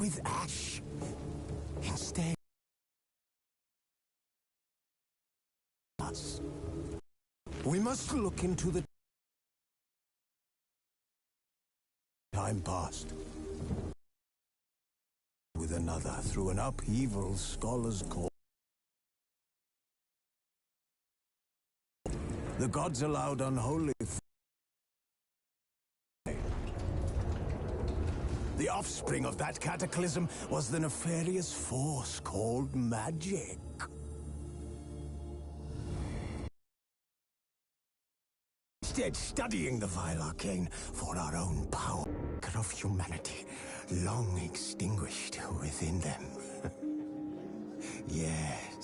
with ash. Instead, us. We must look into the time past. With another through an upheaval scholars call. The gods allowed unholy. The offspring of that cataclysm was the nefarious force called magic. Instead, studying the vile arcane for our own power of humanity, long extinguished within them. Yes.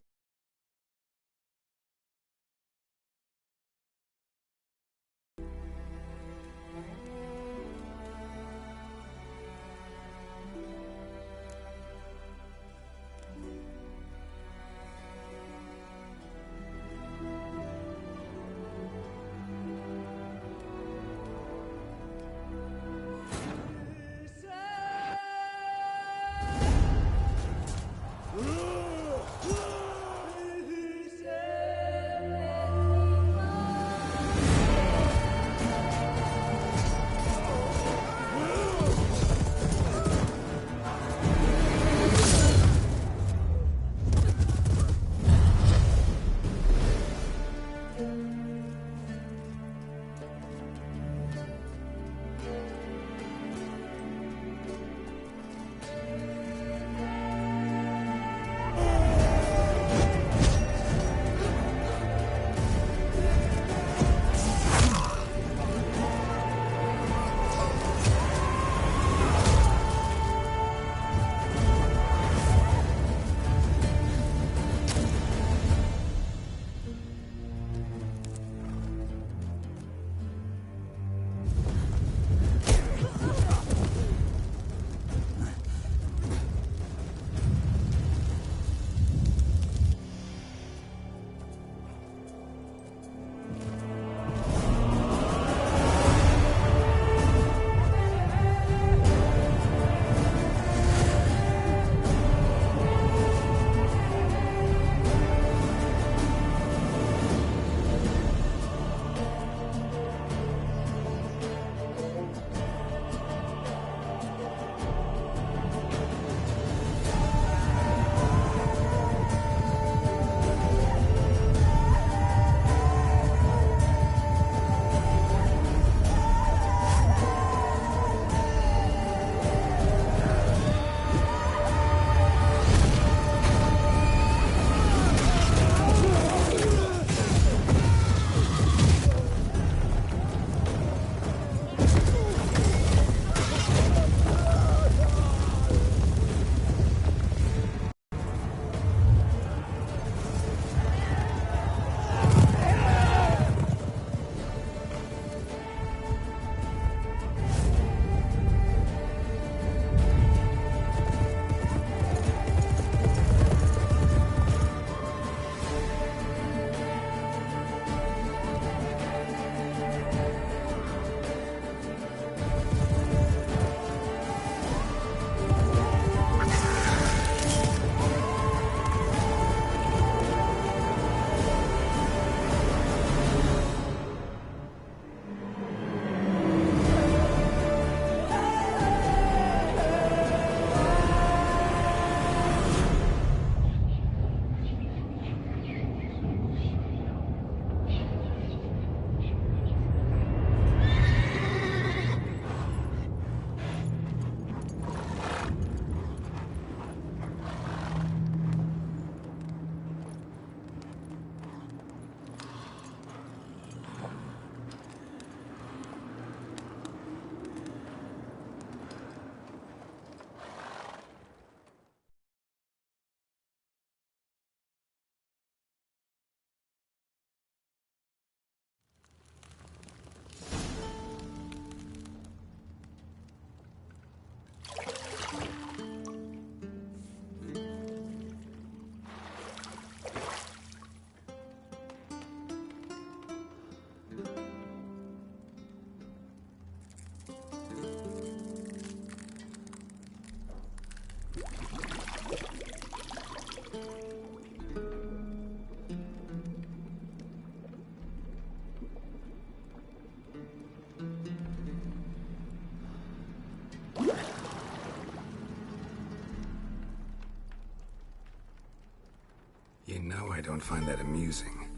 You know I don't find that amusing.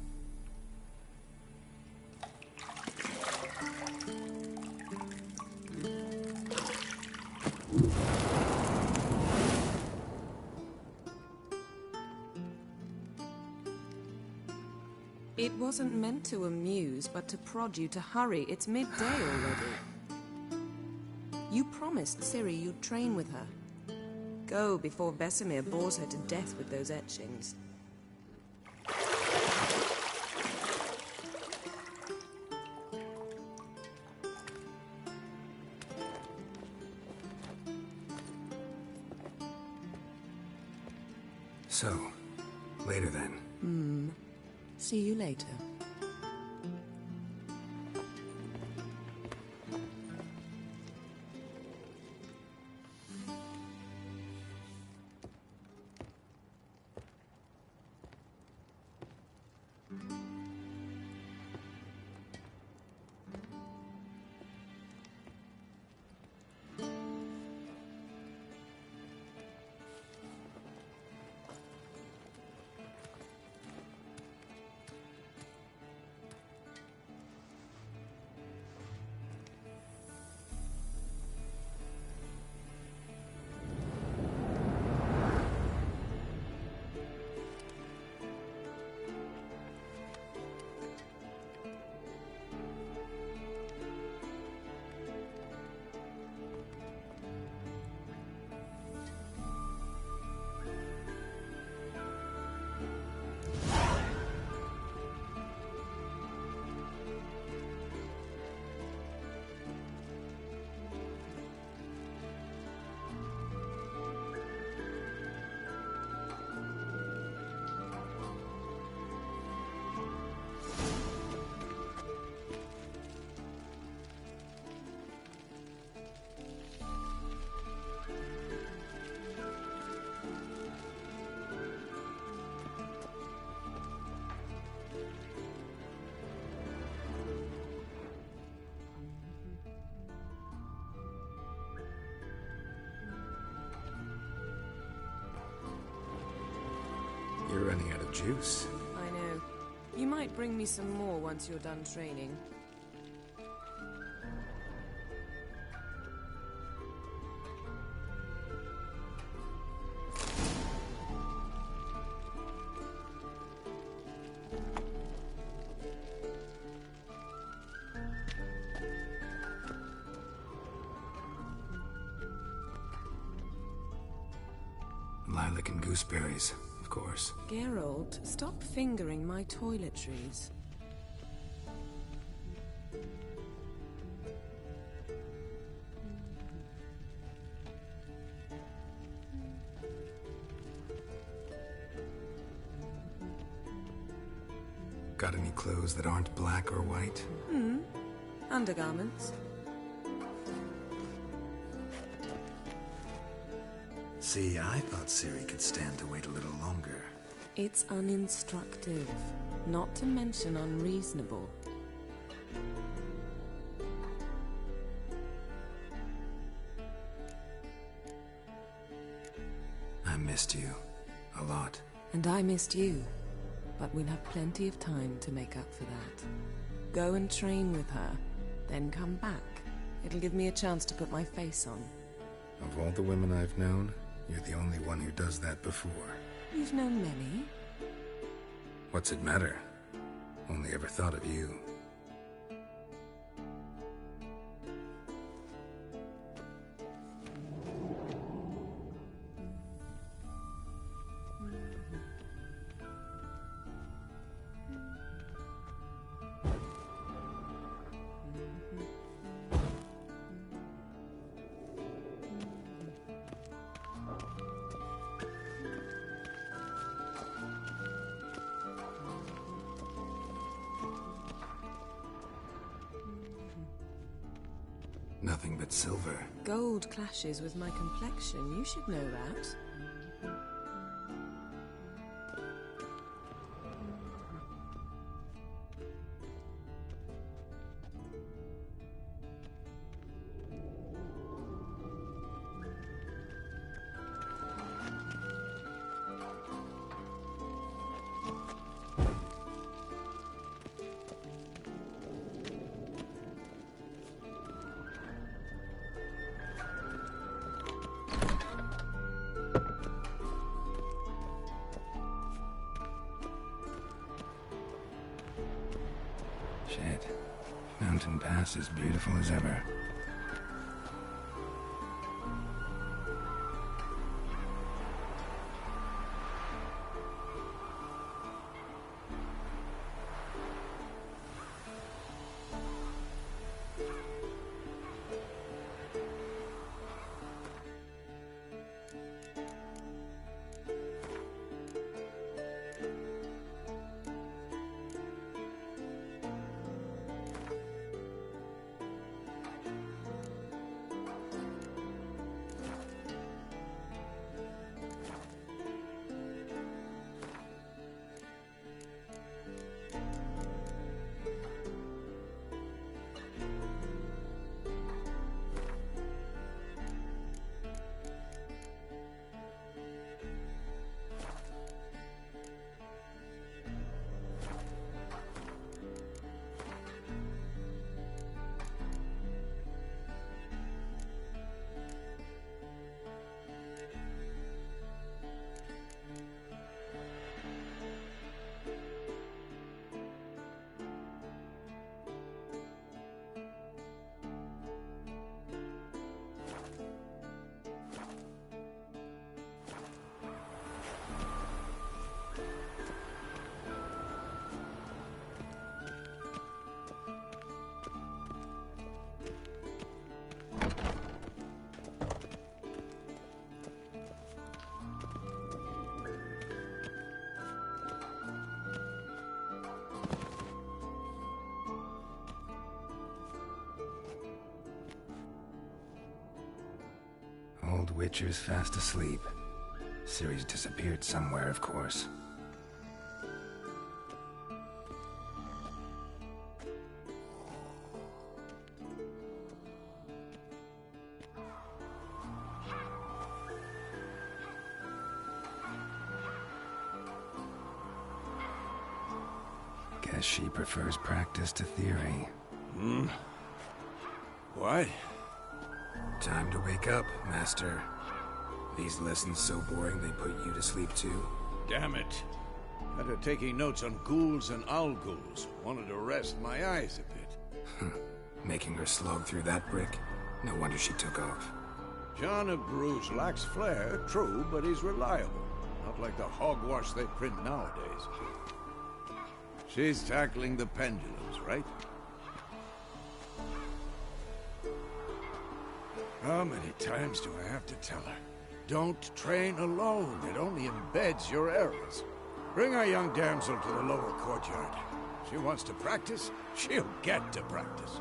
It wasn't meant to amuse, but to prod you to hurry. It's midday already. You promised Ciri you'd train with her. Go before Vesemir bores her to death with those etchings. So, later then. See you later. You're running out of juice. I know. You might bring me some more once you're done training. Lilac and gooseberries, of course. Geralt, stop fingering my toiletries. Got any clothes that aren't black or white? Undergarments. See, I thought Ciri could stand to wait a little longer. It's uninstructive, not to mention unreasonable. I missed you. A lot. And I missed you. But we'll have plenty of time to make up for that. Go and train with her, then come back. It'll give me a chance to put my face on. Of all the women I've known, you're the only one who does that before. You've known many. What's it matter? Only ever thought of you. Nothing but silver. Gold clashes with my complexion. You should know that. mountain pass as beautiful as ever. Old Witcher's fast asleep. Ciri's disappeared somewhere, of course. Guess she prefers practice to theory. What? Time to wake up, Master. These lessons so boring they put you to sleep too. Damn it. Had her taking notes on ghouls and owl ghouls. Wanted to rest my eyes a bit. Making her slog through that brick? No wonder she took off. John of Bruges lacks flair, true, but he's reliable. Not like the hogwash they print nowadays. She's tackling the pendulums, right? How many times do I have to tell her? Don't train alone. It only embeds your errors. Bring our young damsel to the lower courtyard. She wants to practice, she'll get to practice.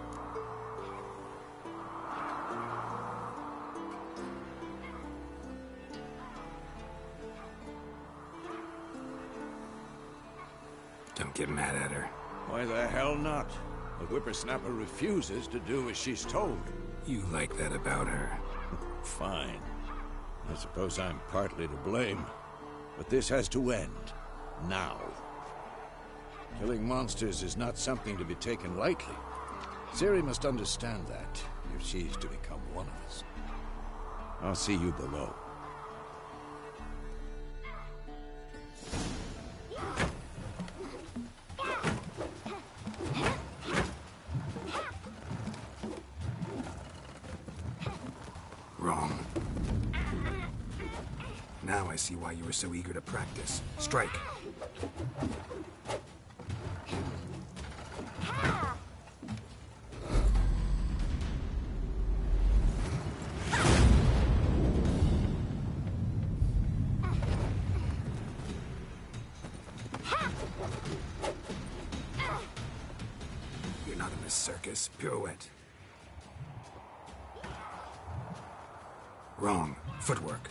Don't get mad at her. Why the hell not? The whippersnapper refuses to do as she's told. You like that about her. Fine. I suppose I'm partly to blame. But this has to end. Now. Killing monsters is not something to be taken lightly. Ciri must understand that, if she's to become one of us. I'll see you below. Wrong. Now I see why you were so eager to practice. Strike. You're not in this circus. Pirouette. Wrong. Footwork.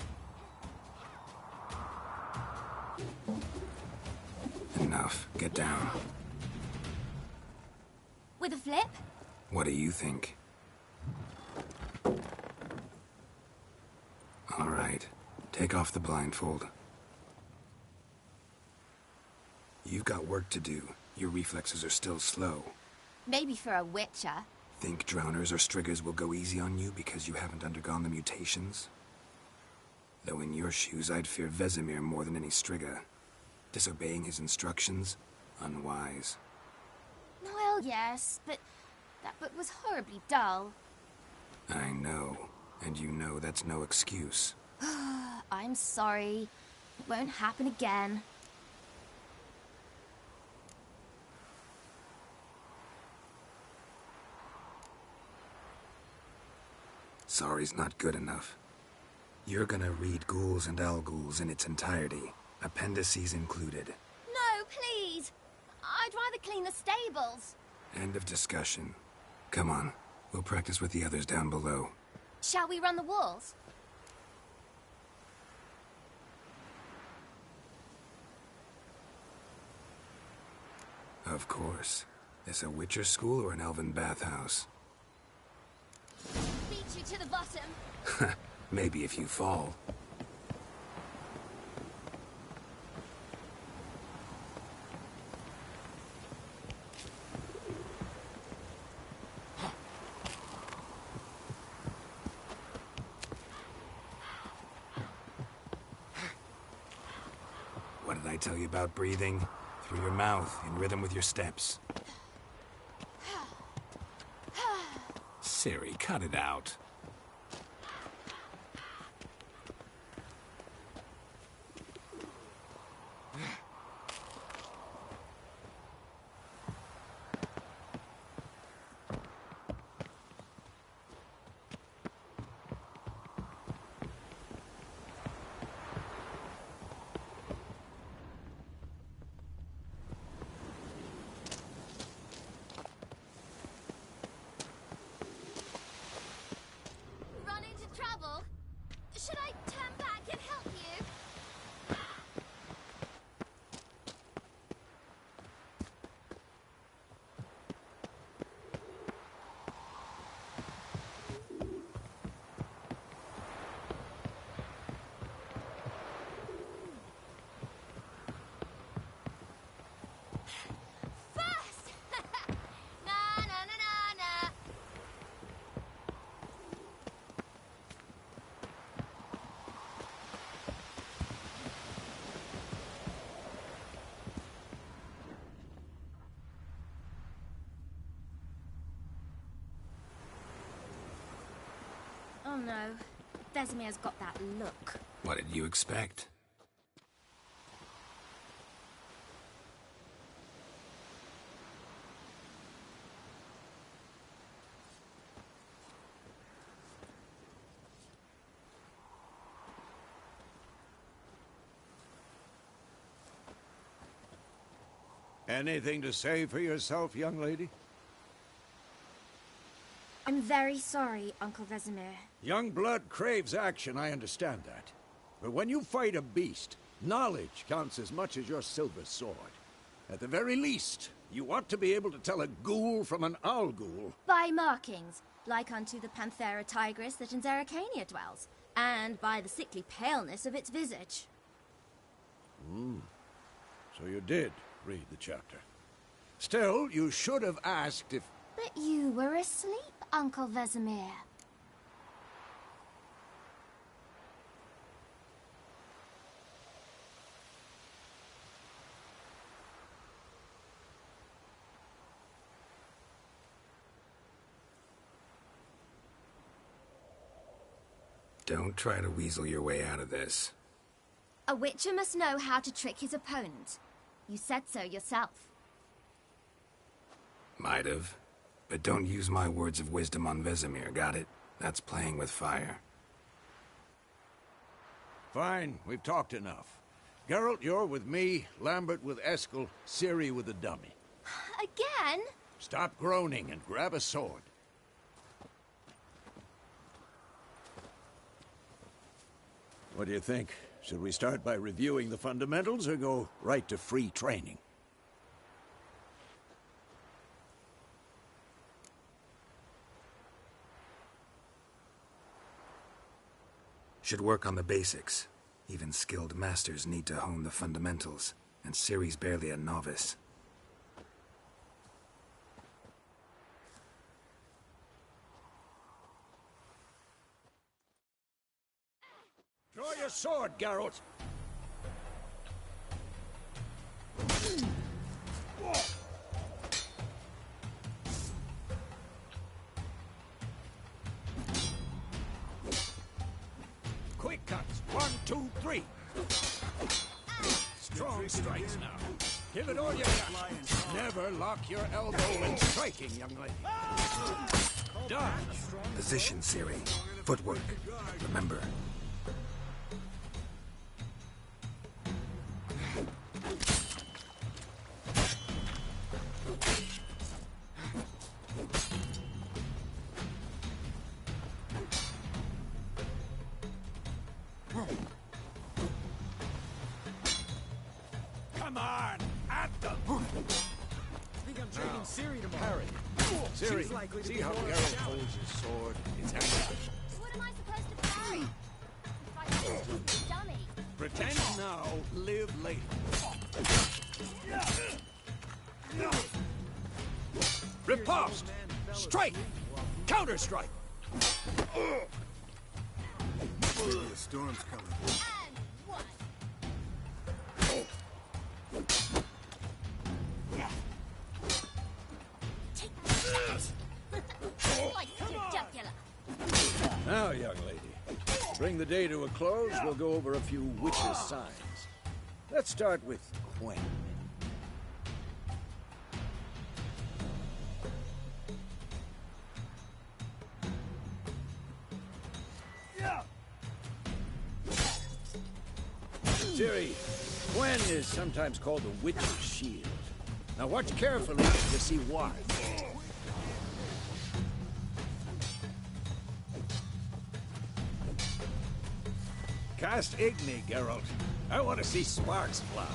Enough. Get down. With a flip? What do you think? All right. Take off the blindfold. You've got work to do. Your reflexes are still slow. Maybe for a witcher. Think drowners or striggers will go easy on you because you haven't undergone the mutations? Though in your shoes, I'd fear Vesemir more than any strigger. Disobeying his instructions? Unwise. Well, yes, but That book was horribly dull. I know. And you know that's no excuse. I'm sorry. It won't happen again. Sorry's not good enough. You're gonna read Ghouls and Al-Ghouls in its entirety, appendices included. No, please! I'd rather clean the stables. End of discussion. Come on, we'll practice with the others down below. Shall we run the walls? Of course. This a Witcher school or an elven bathhouse? Beat you to the bottom. Maybe if you fall. What did I tell you about breathing? Through your mouth, in rhythm with your steps. Ciri, cut it out. Run into trouble? Should I turn back and help you? First! Na na na na na. Oh no, Vesemir's got that look. What did you expect? Anything to say for yourself, young lady? I'm very sorry, Uncle Vesemir. Young blood craves action, I understand that. But when you fight a beast, knowledge counts as much as your silver sword. At the very least, you ought to be able to tell a ghoul from an Al-Ghul. By markings, like unto the Panthera tigris that in Zerrikania dwells, and by the sickly paleness of its visage. So you did read the chapter. Still, you should have asked if... But you were asleep, Uncle Vesemir. Don't try to weasel your way out of this. A witcher must know how to trick his opponent. You said so yourself. Might have. But don't use my words of wisdom on Vesemir, got it? That's playing with fire. Fine, we've talked enough. Geralt, you're with me, Lambert with Eskel, Ciri with the dummy. Again? Stop groaning and grab a sword. What do you think? Should we start by reviewing the fundamentals or go right to free training? Should work on the basics. Even skilled masters need to hone the fundamentals, and Ciri's barely a novice. Draw your sword, Geralt! free. Strong strikes now. Give it all you got. Never lock your elbow when striking, young lady. Dodge. Position, Ciri. Footwork. Remember. Come on, at them! I think I'm trading Ciri tomorrow. Harry, Ciri, see how Geralt holds his sword? It's hanging. What am I supposed to parry? If I have to be a dummy. Pretend now, live later. Riposte! Strike! Counter-strike! The storm's coming. And one. Take that! Like your jugular. Now, young lady, to bring the day to a close, we'll go over a few witches' signs. Let's start with Quen. Ciri, Quen is sometimes called the Witch's Shield. Now watch carefully to see why. Cast Igni, Geralt. I want to see sparks fly.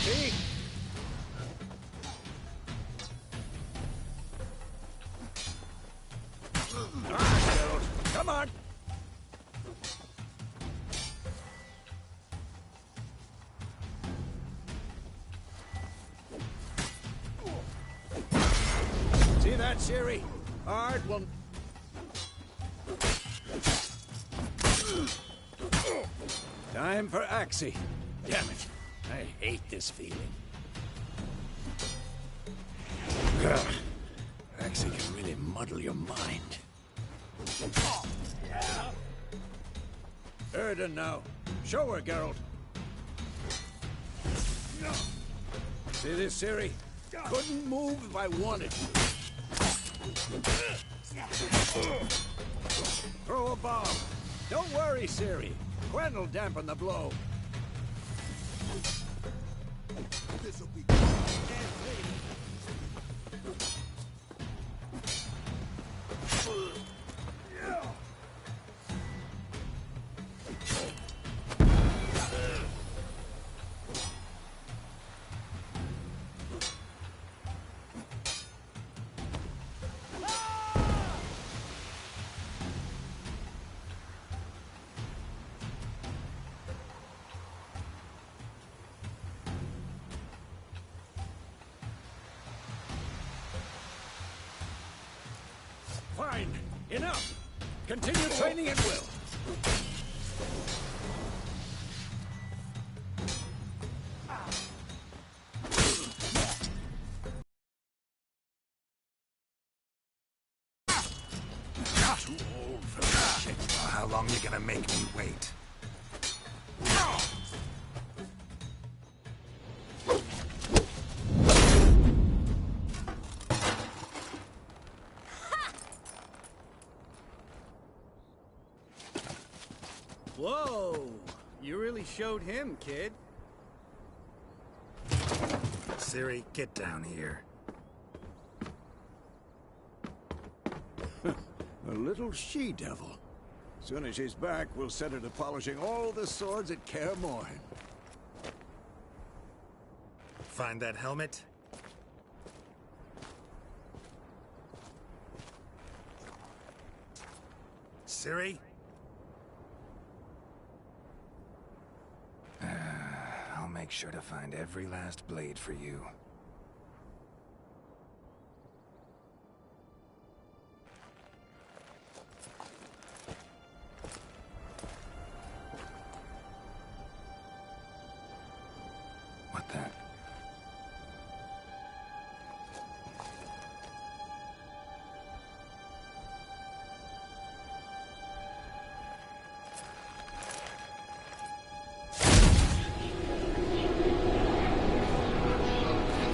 See? Geralt. Come on! See that, Ciri? Art will... Time for Axii. Damn it. I hate this feeling. Ugh. Axii can really muddle your mind. Erden now. Show her, Geralt. See this, Ciri? Couldn't move if I wanted to. Throw a bomb. Don't worry, Ciri. Quen will dampen the blow. This'll be Fine. Enough. Continue training at will. Too old for this shit. How long you gonna make me wait? Whoa! You really showed him, kid. Ciri, get down here. A little she-devil. Soon as she's back, we'll set her to polishing all the swords at Kaer Morhen. Find that helmet? Ciri? I'll make sure to find every last blade for you. What the?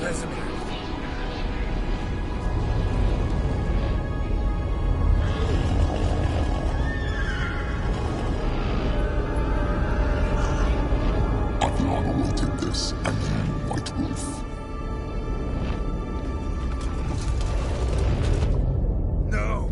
Vesemir. Aviana will take this, and you, White Wolf. No!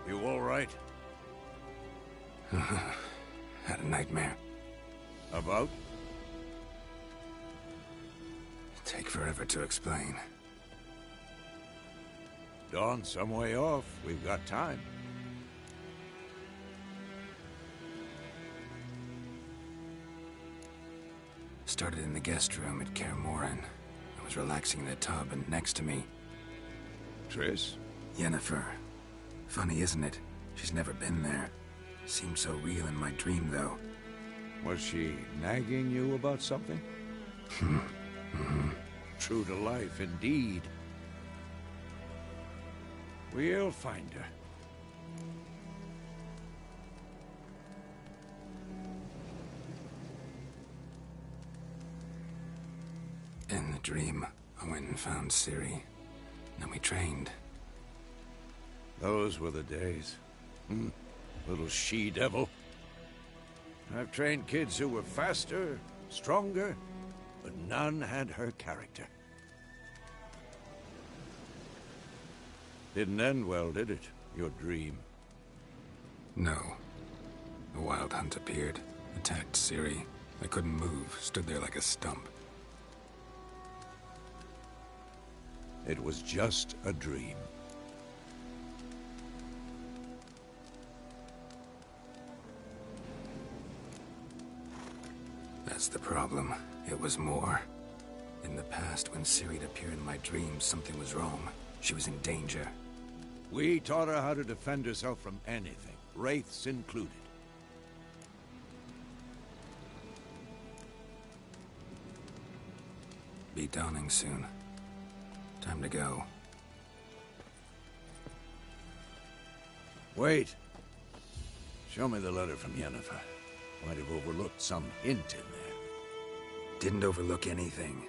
You all right? Had a nightmare. About? Take forever to explain. Dawn's some way off. We've got time. Started in the guest room at Kaer Morhen. I was relaxing in a tub, and next to me, Triss? Yennefer. Funny, isn't it? She's never been there. Seemed so real in my dream, though. Was she nagging you about something? True to life, indeed. We'll find her. In the dream, I went and found Ciri. Then we trained. Those were the days. Little she-devil. I've trained kids who were faster, stronger, but none had her character. Didn't end well, did it? Your dream? No. The Wild Hunt appeared, attacked Ciri. I couldn't move, stood there like a stump. It was just a dream. That's the problem. It was more. In the past, when Ciri'd appear in my dreams, something was wrong. She was in danger. We taught her how to defend herself from anything, wraiths included. Be dawning soon. Time to go. Wait. Show me the letter from Yennefer. Might have overlooked some hint in there. Didn't overlook anything.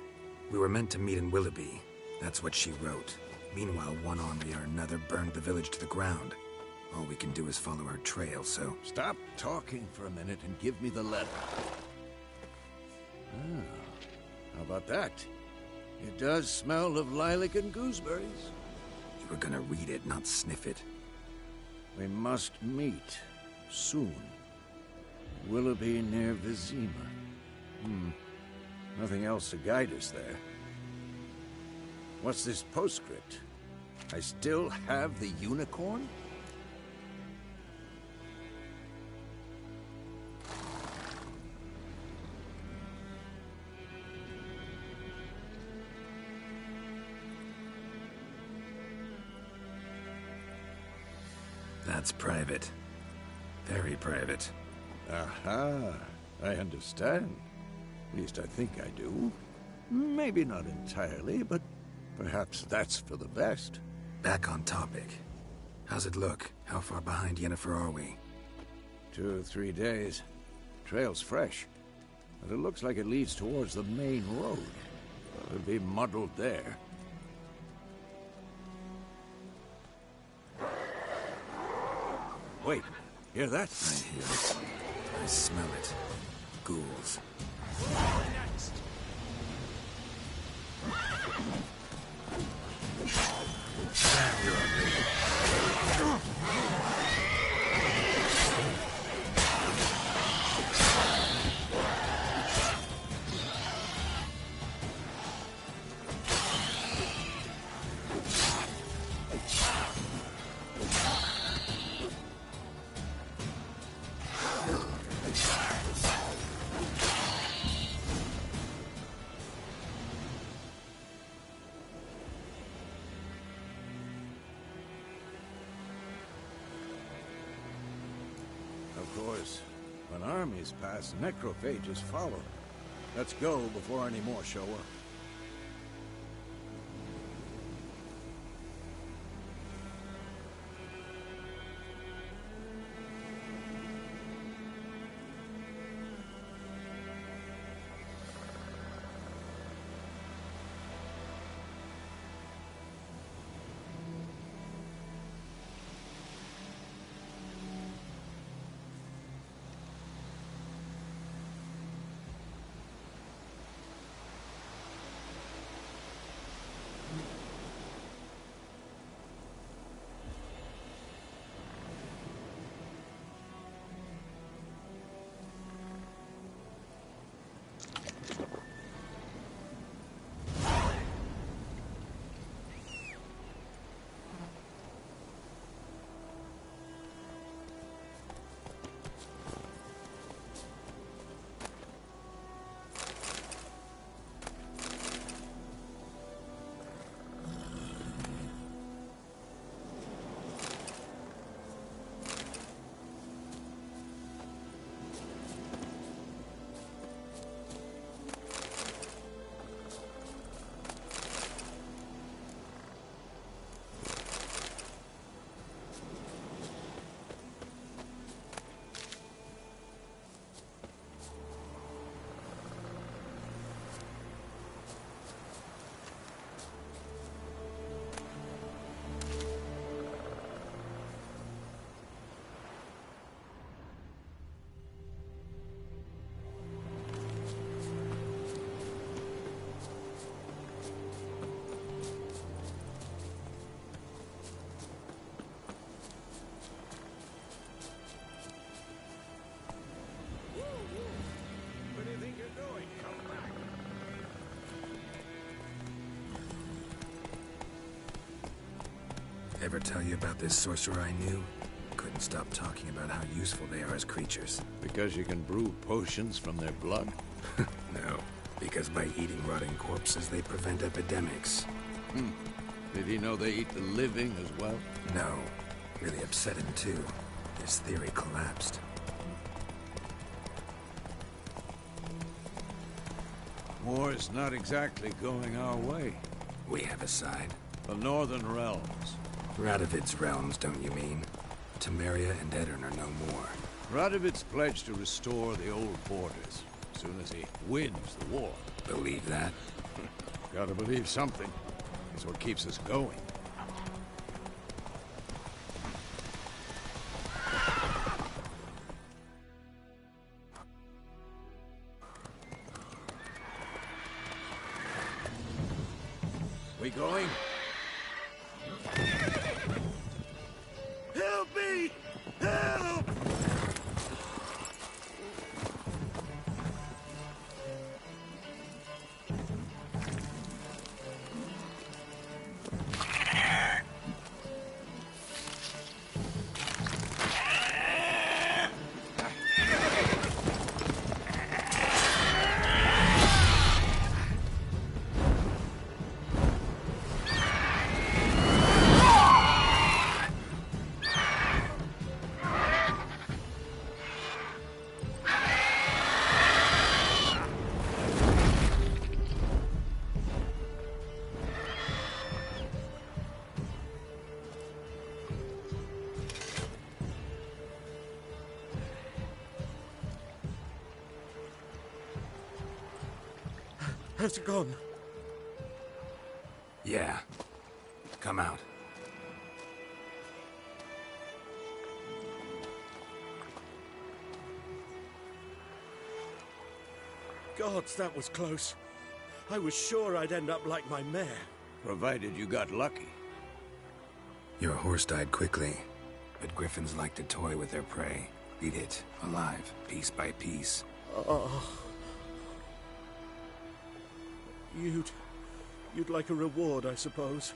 We were meant to meet in Willoughby. That's what she wrote. Meanwhile, one army or another burned the village to the ground. All we can do is follow her trail, so... Stop talking for a minute and give me the letter. How about that? It does smell of lilac and gooseberries. You were gonna read it, not sniff it. We must meet. Soon. Willoughby near Vizima. Nothing else to guide us there. What's this postscript? I still have the unicorn? That's private. Very private. Aha, I understand. At least I think I do. Maybe not entirely, but perhaps that's for the best. Back on topic. How's it look? How far behind Yennefer are we? 2 or 3 days. Trail's fresh, but it looks like it leads towards the main road. It'll be muddled there. Wait, hear that? I hear it. I smell it. Ghouls. course, when armies pass, necrophages follow. Let's go before any more show up. Ever tell you about this sorcerer I knew? Couldn't stop talking about how useful they are as creatures. Because you can brew potions from their blood? No, because by eating rotting corpses, they prevent epidemics. Did he know they eat the living as well? No. Really upset him, too. His theory collapsed. War's not exactly going our way. We have a side. The Northern Realms. Radovid's realms, don't you mean? Temeria and Aedirn are no more. Radovid's pledged to restore the old borders as soon as he wins the war. Believe that? Gotta believe something. It's what keeps us going. We going? Help me! Help! Has it gone? Yeah. Come out. Gods, that was close. I was sure I'd end up like my mare. Provided you got lucky. Your horse died quickly, but griffins like to toy with their prey. Eat it, alive, piece by piece. Oh. You'd like a reward, I suppose.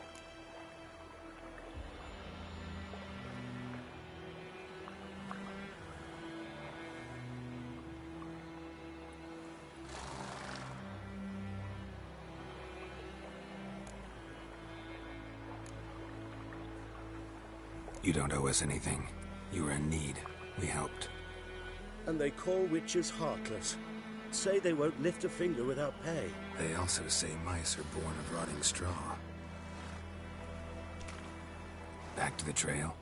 You don't owe us anything. You were in need. We helped. And they call witches heartless. Say they won't lift a finger without pay. They also say mice are born of rotting straw. Back to the trail?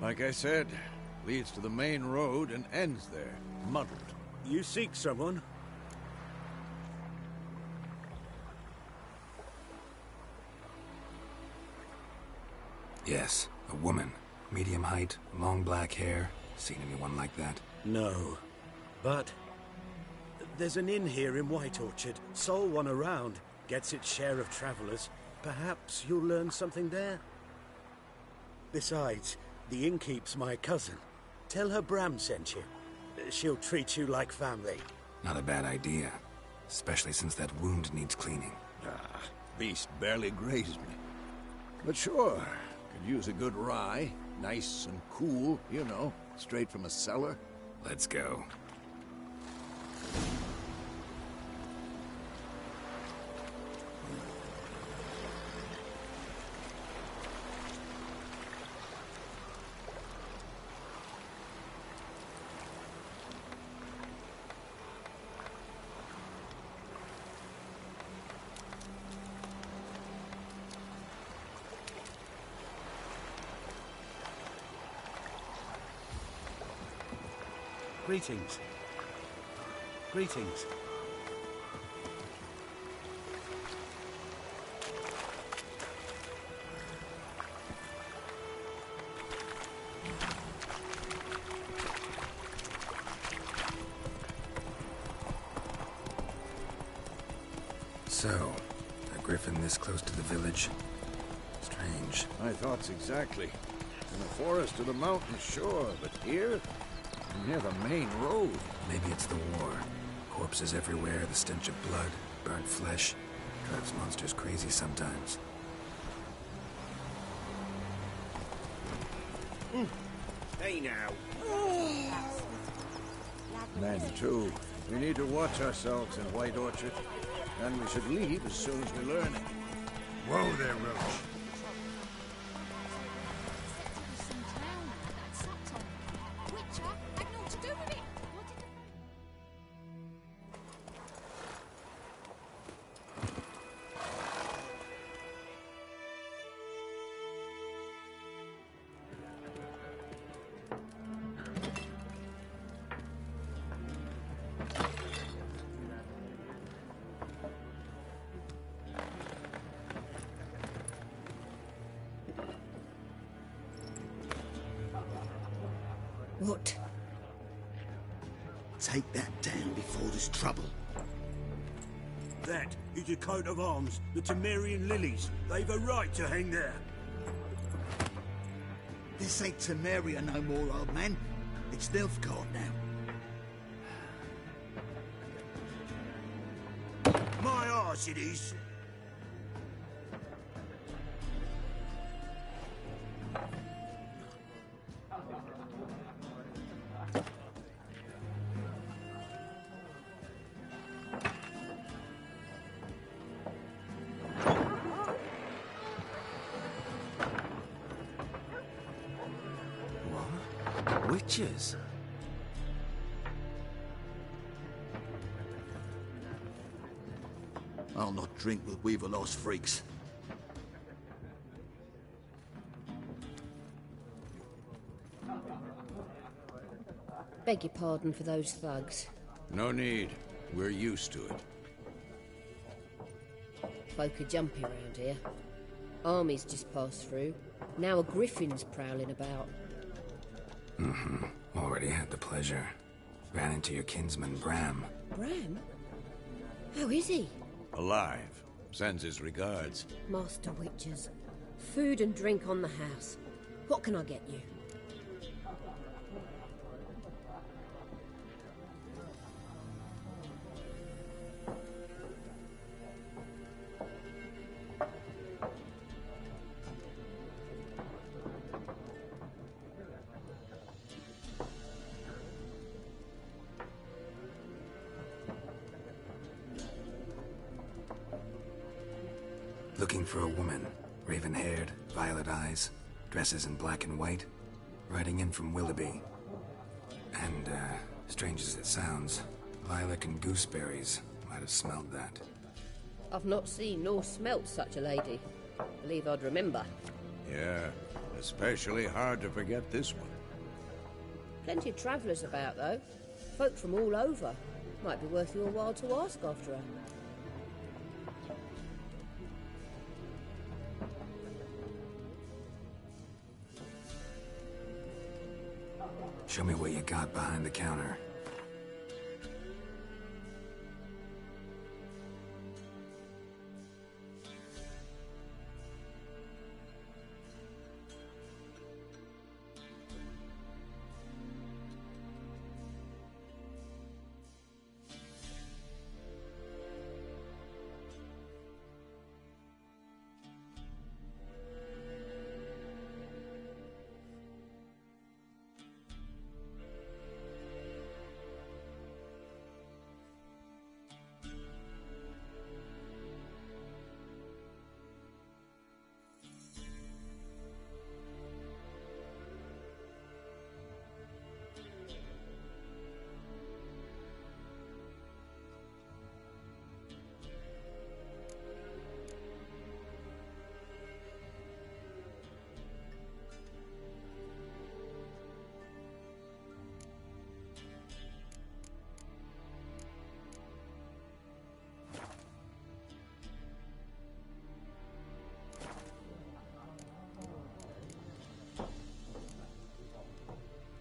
Like I said, leads to the main road and ends there, muddled. You seek someone? Yes, a woman. Medium height, long black hair. Seen anyone like that? No. But there's an inn here in White Orchard. Sole one around. Gets its share of travelers. Perhaps you'll learn something there? Besides, the innkeep's my cousin. Tell her Bram sent you. She'll treat you like family. Not a bad idea. Especially since that wound needs cleaning. Ah, beast barely grazed me. But sure, could use a good rye. Nice and cool, you know, straight from a cellar. Let's go. Greetings. Greetings. So, a griffin this close to the village? Strange. My thoughts exactly. In the forest or the mountains, sure, but here? Near the main road. Maybe it's the war. Corpses everywhere, the stench of blood, burnt flesh. Drives monsters crazy sometimes. Hey now. Men, too. We need to watch ourselves in White Orchard. And we should leave as soon as we learn it. Whoa there, Roach. What? Take that down before there's trouble. That is a coat of arms, the Temerian lilies. They've a right to hang there. This ain't Temeria no more, old man. It's Nilfgaard now. My arse it is. Witches? I'll not drink with Weaverlost freaks. Beg your pardon for those thugs. No need. We're used to it. Folk are jumpy around here. Armies just passed through. Now a griffin's prowling about. Mm-hmm. Already had the pleasure. Ran into your kinsman, Bram. Bram? How is he? Alive. Sends his regards. Master Witches. Food and drink on the house. What can I get you? Looking for a woman. Raven-haired, violet eyes, dresses in black and white. Riding in from Willoughby. And, Strange as it sounds, lilac and gooseberries might have smelled that. I've not seen nor smelt such a lady. Believe I'd remember. Yeah, especially hard to forget this one. Plenty of travellers about, though. Folk from all over. Might be worth your while to ask after her. Show me what you got behind the counter.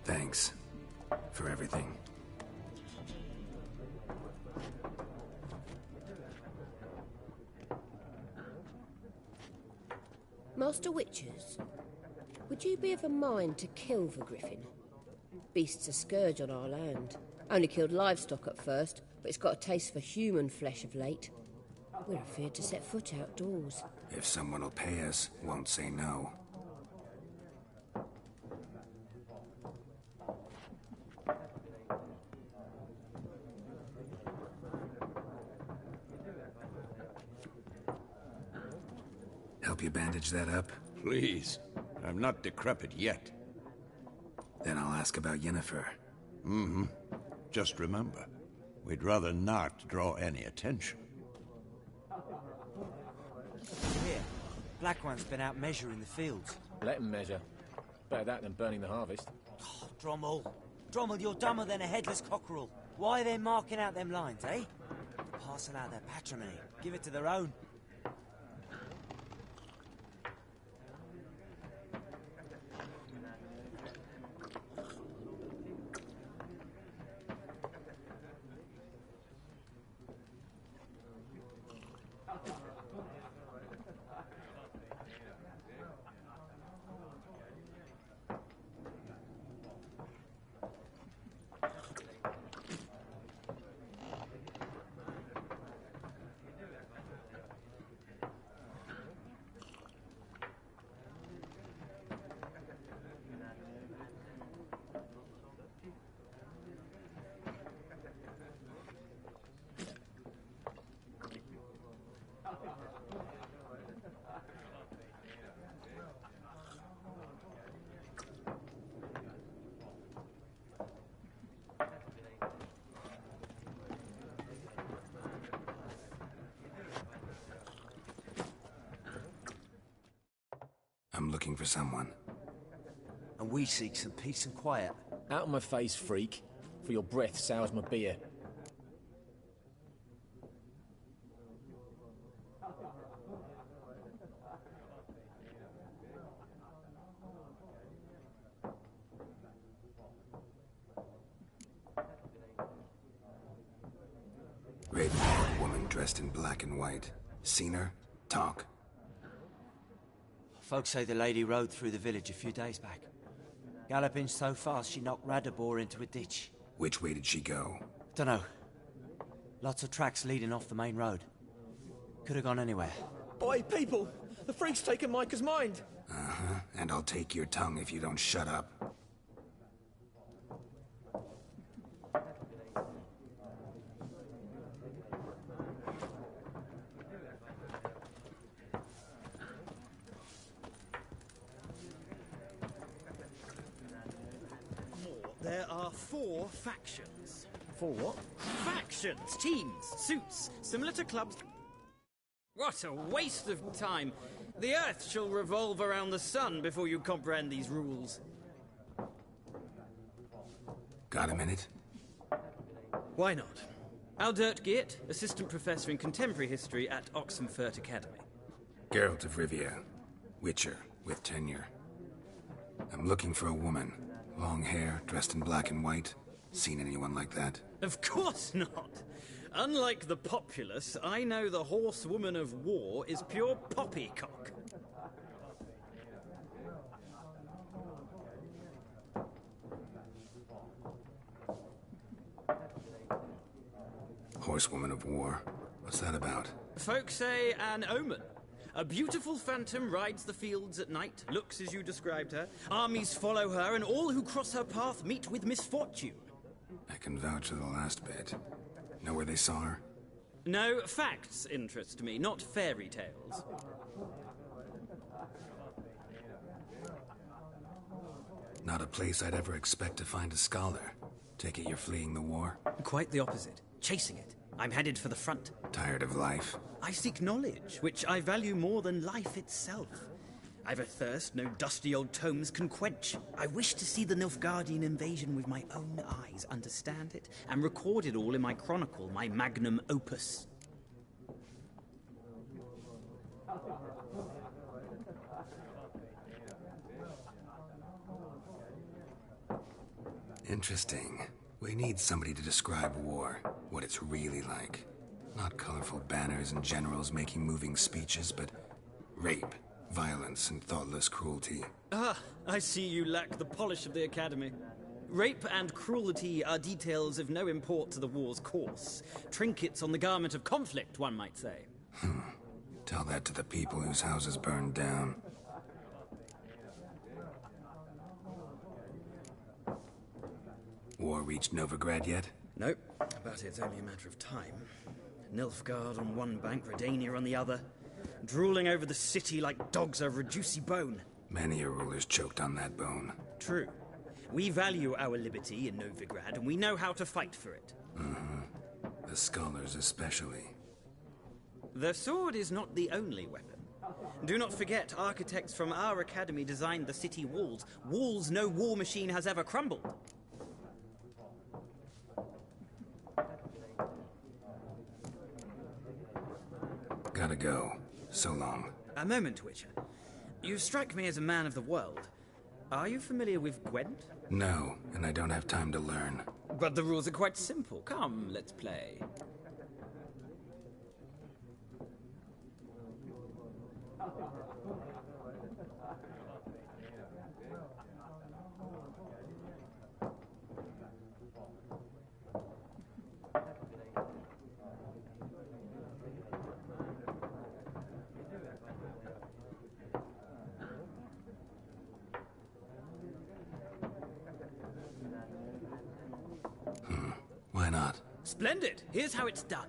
Thanks for everything. Master Witchers, would you be of a mind to kill the griffin? Beast's a scourge on our land. Only killed livestock at first, but it's got a taste for human flesh of late. We're afeard to set foot outdoors. If someone will pay us, won't say no. Help you bandage that up? Please. I'm not decrepit yet. Then I'll ask about Yennefer. Mm-hmm. Just remember, we'd rather not draw any attention. Here, Black One's been out measuring the fields. Let him measure. Better that than burning the harvest. Oh, Drommel. Drommel, you're dumber than a headless cockerel. Why are they marking out them lines, eh? Passing out their patrimony. Give it to their own. I'm looking for someone. And we seek some peace and quiet. Out of my face, freak. For your breath sours my beer. Raven-haired woman dressed in black and white. Seen her? Talk. Folks say the lady rode through the village a few days back. Galloping so fast she knocked Radabor into a ditch. Which way did she go? Dunno. Lots of tracks leading off the main road. Could have gone anywhere. Oi, people! The freak's taken Micah's mind! Uh-huh, and I'll take your tongue if you don't shut up. There are 4 factions. 4 what? Factions, teams, suits, similar to clubs. What a waste of time. The Earth shall revolve around the sun before you comprehend these rules. Got a minute? Why not? Aldert Geert, Assistant Professor in Contemporary History at Oxenfurt Academy. Geralt of Rivia, Witcher, with tenure. I'm looking for a woman. Long hair, dressed in black and white. Seen anyone like that? Of course not. Unlike the populace, I know the horsewoman of war is pure poppycock. Horsewoman of war? What's that about? Folk say an omen. A beautiful phantom rides the fields at night, looks as you described her. Armies follow her, and all who cross her path meet with misfortune. I can vouch for the last bit. Know where they saw her? No, facts interest me, not fairy tales. Not a place I'd ever expect to find a scholar. Take it you're fleeing the war? Quite the opposite. Chasing it. I'm headed for the front. Tired of life? I seek knowledge, which I value more than life itself. I've a thirst no dusty old tomes can quench. I wish to see the Nilfgaardian invasion with my own eyes, understand it, and record it all in my chronicle, my magnum opus. Interesting. We need somebody to describe war, what it's really like. Not colorful banners and generals making moving speeches, but rape, violence, and thoughtless cruelty. Ah, I see you lack the polish of the Academy. Rape and cruelty are details of no import to the war's course. Trinkets on the garment of conflict, one might say. Tell that to the people whose houses burned down. War reached Novigrad yet? Nope, but it's only a matter of time. Nilfgaard on one bank, Redania on the other. Drooling over the city like dogs over a juicy bone. Many a ruler's choked on that bone. True. We value our liberty in Novigrad, and we know how to fight for it. The scholars especially. The sword is not the only weapon. Do not forget, architects from our academy designed the city walls. Walls no war machine has ever crumbled. Gotta go. So long. A moment, Witcher. You strike me as a man of the world. Are you familiar with Gwent? No, and I don't have time to learn. But the rules are quite simple. Come, let's play. Why not? Splendid! Here's how it's done.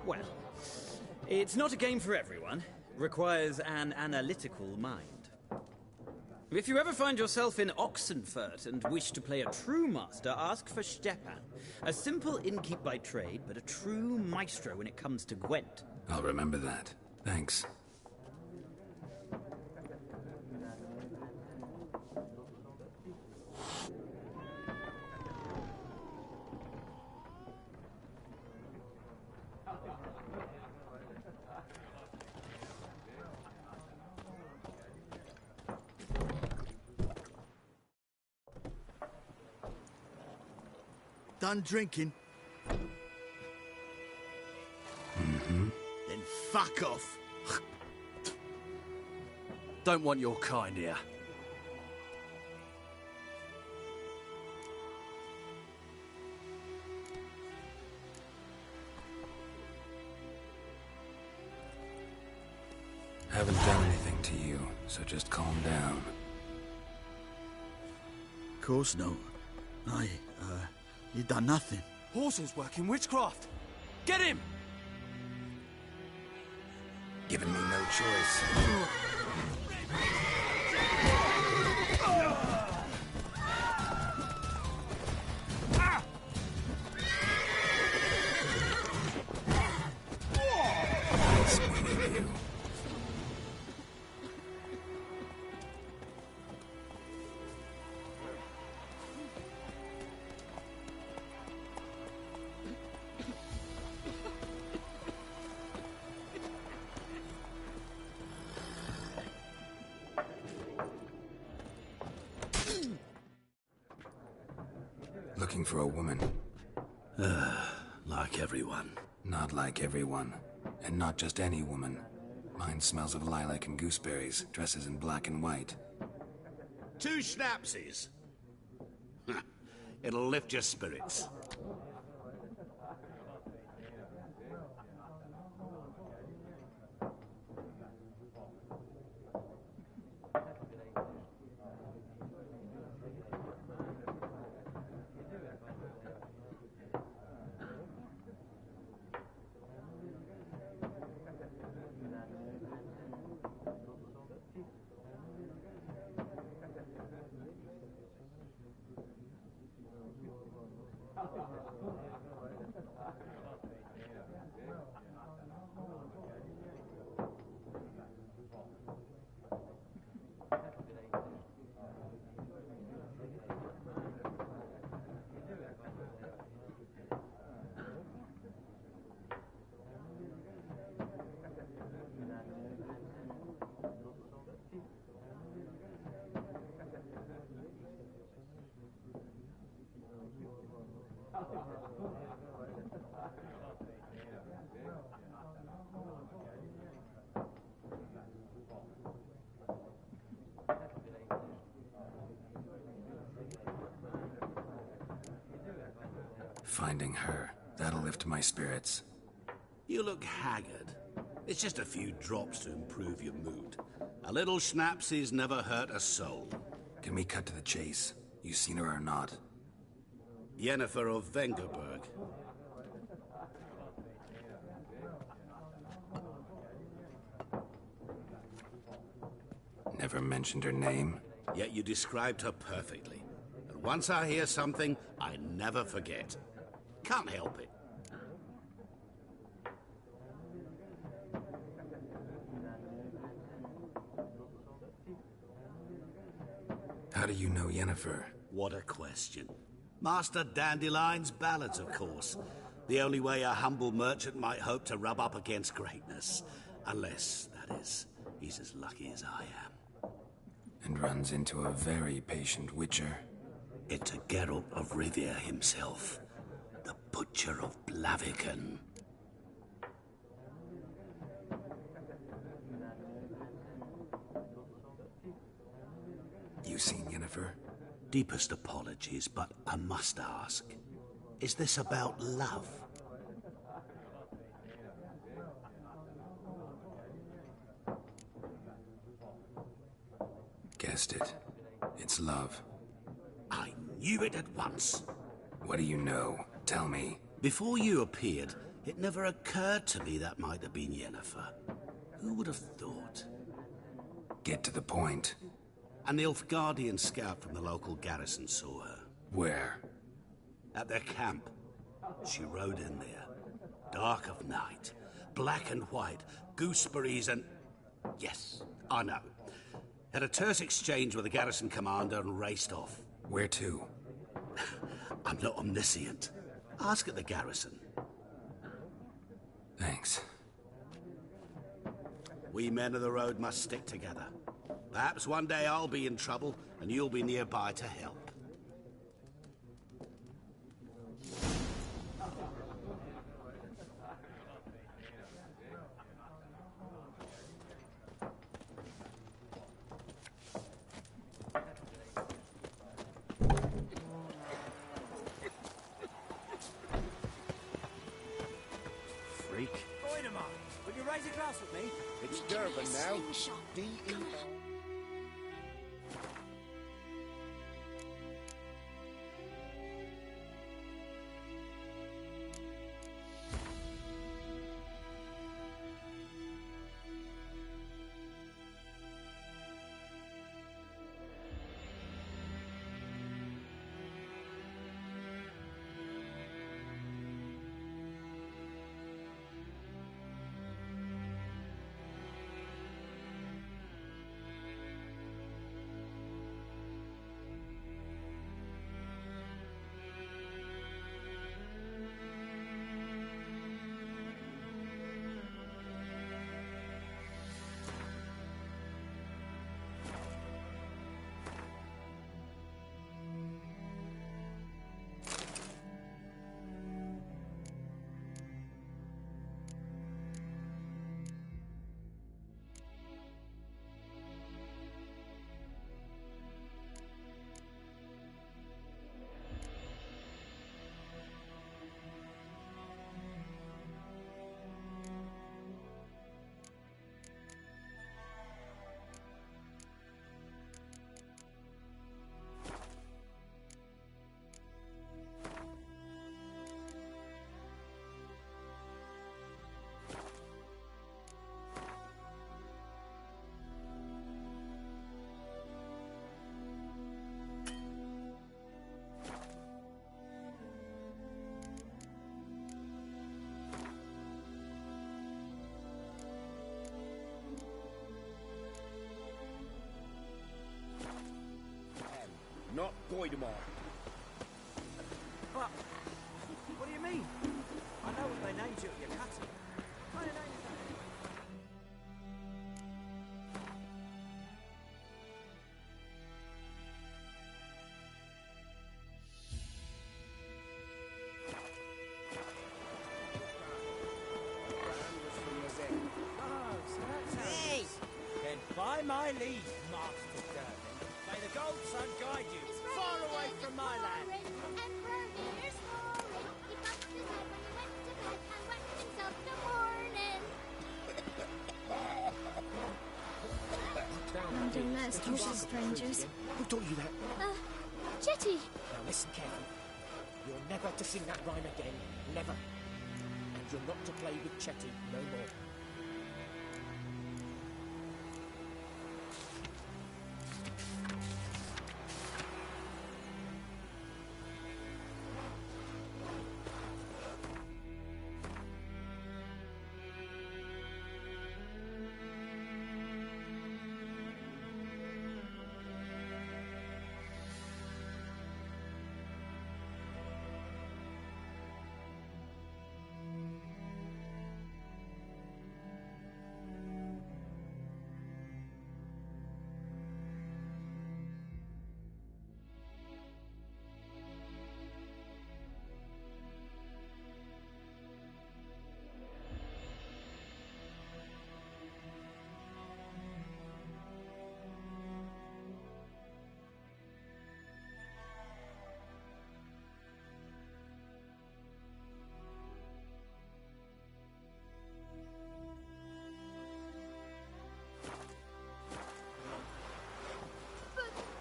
Well, it's not a game for everyone. Requires an analytical mind. If you ever find yourself in Oxenfurt and wish to play a true master, ask for Stepan. A simple innkeep by trade, but a true maestro when it comes to Gwent. I'll remember that. Thanks. Done drinking? Mm-hmm. Then fuck off. Don't want your kind here. Haven't done anything to you, so just calm down. Of course no. You done nothing. Horses working witchcraft. Get him! Giving me no choice. Nice winning you. Looking for a woman. Like everyone. Not like everyone. And not just any woman. Mine smells of lilac and gooseberries, dresses in black and white. 2 schnapsies. It'll lift your spirits. Finding her, that'll lift my spirits. You look haggard. It's just a few drops to improve your mood. A little schnapsies never hurt a soul. Can we cut to the chase? You seen her or not? Yennefer of Vengerberg. Never mentioned her name? Yet you described her perfectly. And once I hear something, I never forget. Can't help it. How do you know Yennefer? What a question. Master Dandelion's ballads, of course. The only way a humble merchant might hope to rub up against greatness. Unless, that is, he's as lucky as I am. And runs into a very patient witcher. It's a Geralt of Rivia himself. The Butcher of Blaviken. You seen Yennefer? Deepest apologies, but I must ask. Is this about love? Guessed it. It's love. I knew it at once. What do you know? Tell me. Before you appeared, it never occurred to me that might have been Yennefer. Who would have thought? Get to the point. An Nilfgaardian scout from the local garrison saw her. Where? At their camp. She rode in there. Dark of night. Black and white. Gooseberries and... Yes, I know. Had a terse exchange with the garrison commander and raced off. Where to? I'm not omniscient. Ask at the garrison. Thanks. We men of the road must stick together. Perhaps one day I'll be in trouble, and you'll be nearby to help. raise a glass with me? It's Durban now. D-E... Not Goidemar. But, what do you mean? I know what they named you at your castle. What kind of name is that? Oh, so that's how it is. Then by my leave, Master Durban, may the gold sun guide you far away from my land. London, let us cautious strangers. Who taught you that? Jetty! Now listen carefully. You're never to sing that rhyme again. Never. And you're not to play with Chetty no more.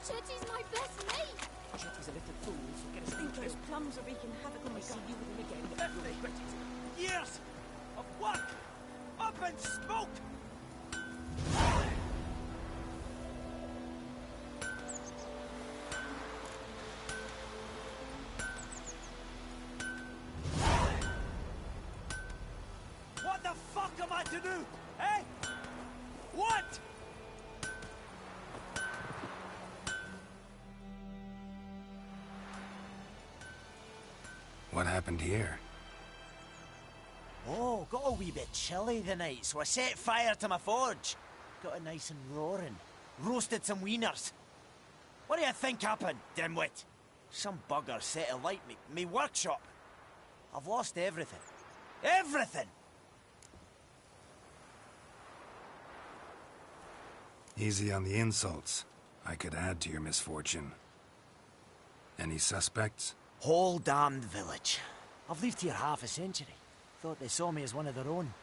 Chetty's my best mate! Chetty's a little fool, so get us I think those plums are wreaking havoc on my see you with him again. Left me years of work up in smoke! What the fuck am I to do? Eh? What? What happened here? Oh, got a wee bit chilly the night, so I set fire to my forge. Got it nice and roaring. Roasted some wieners. What do you think happened, dimwit? Some bugger set alight me workshop. I've lost everything. Everything! Easy on the insults. I could add to your misfortune. Any suspects? Whole damned village. I've lived here half a century. Thought they saw me as one of their own.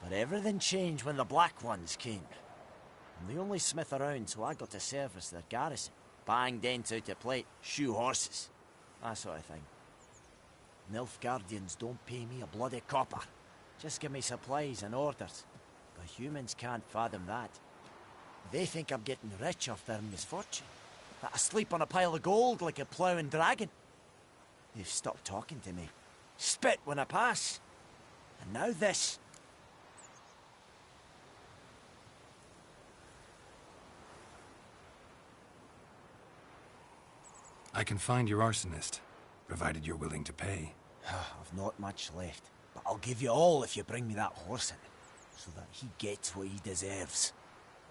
But everything changed when the Black Ones came. I'm the only smith around, so I got to service their garrison. Bang dents out of plate, shoe horses, that sort of thing. Nilfgaardians don't pay me a bloody copper. Just give me supplies and orders. But humans can't fathom that. They think I'm getting rich off their misfortune. That I sleep on a pile of gold like a ploughing dragon. They've stopped talking to me. Spit when I pass. And now this. I can find your arsonist, provided you're willing to pay. I've not much left, but I'll give you all if you bring me that horse in, so that he gets what he deserves.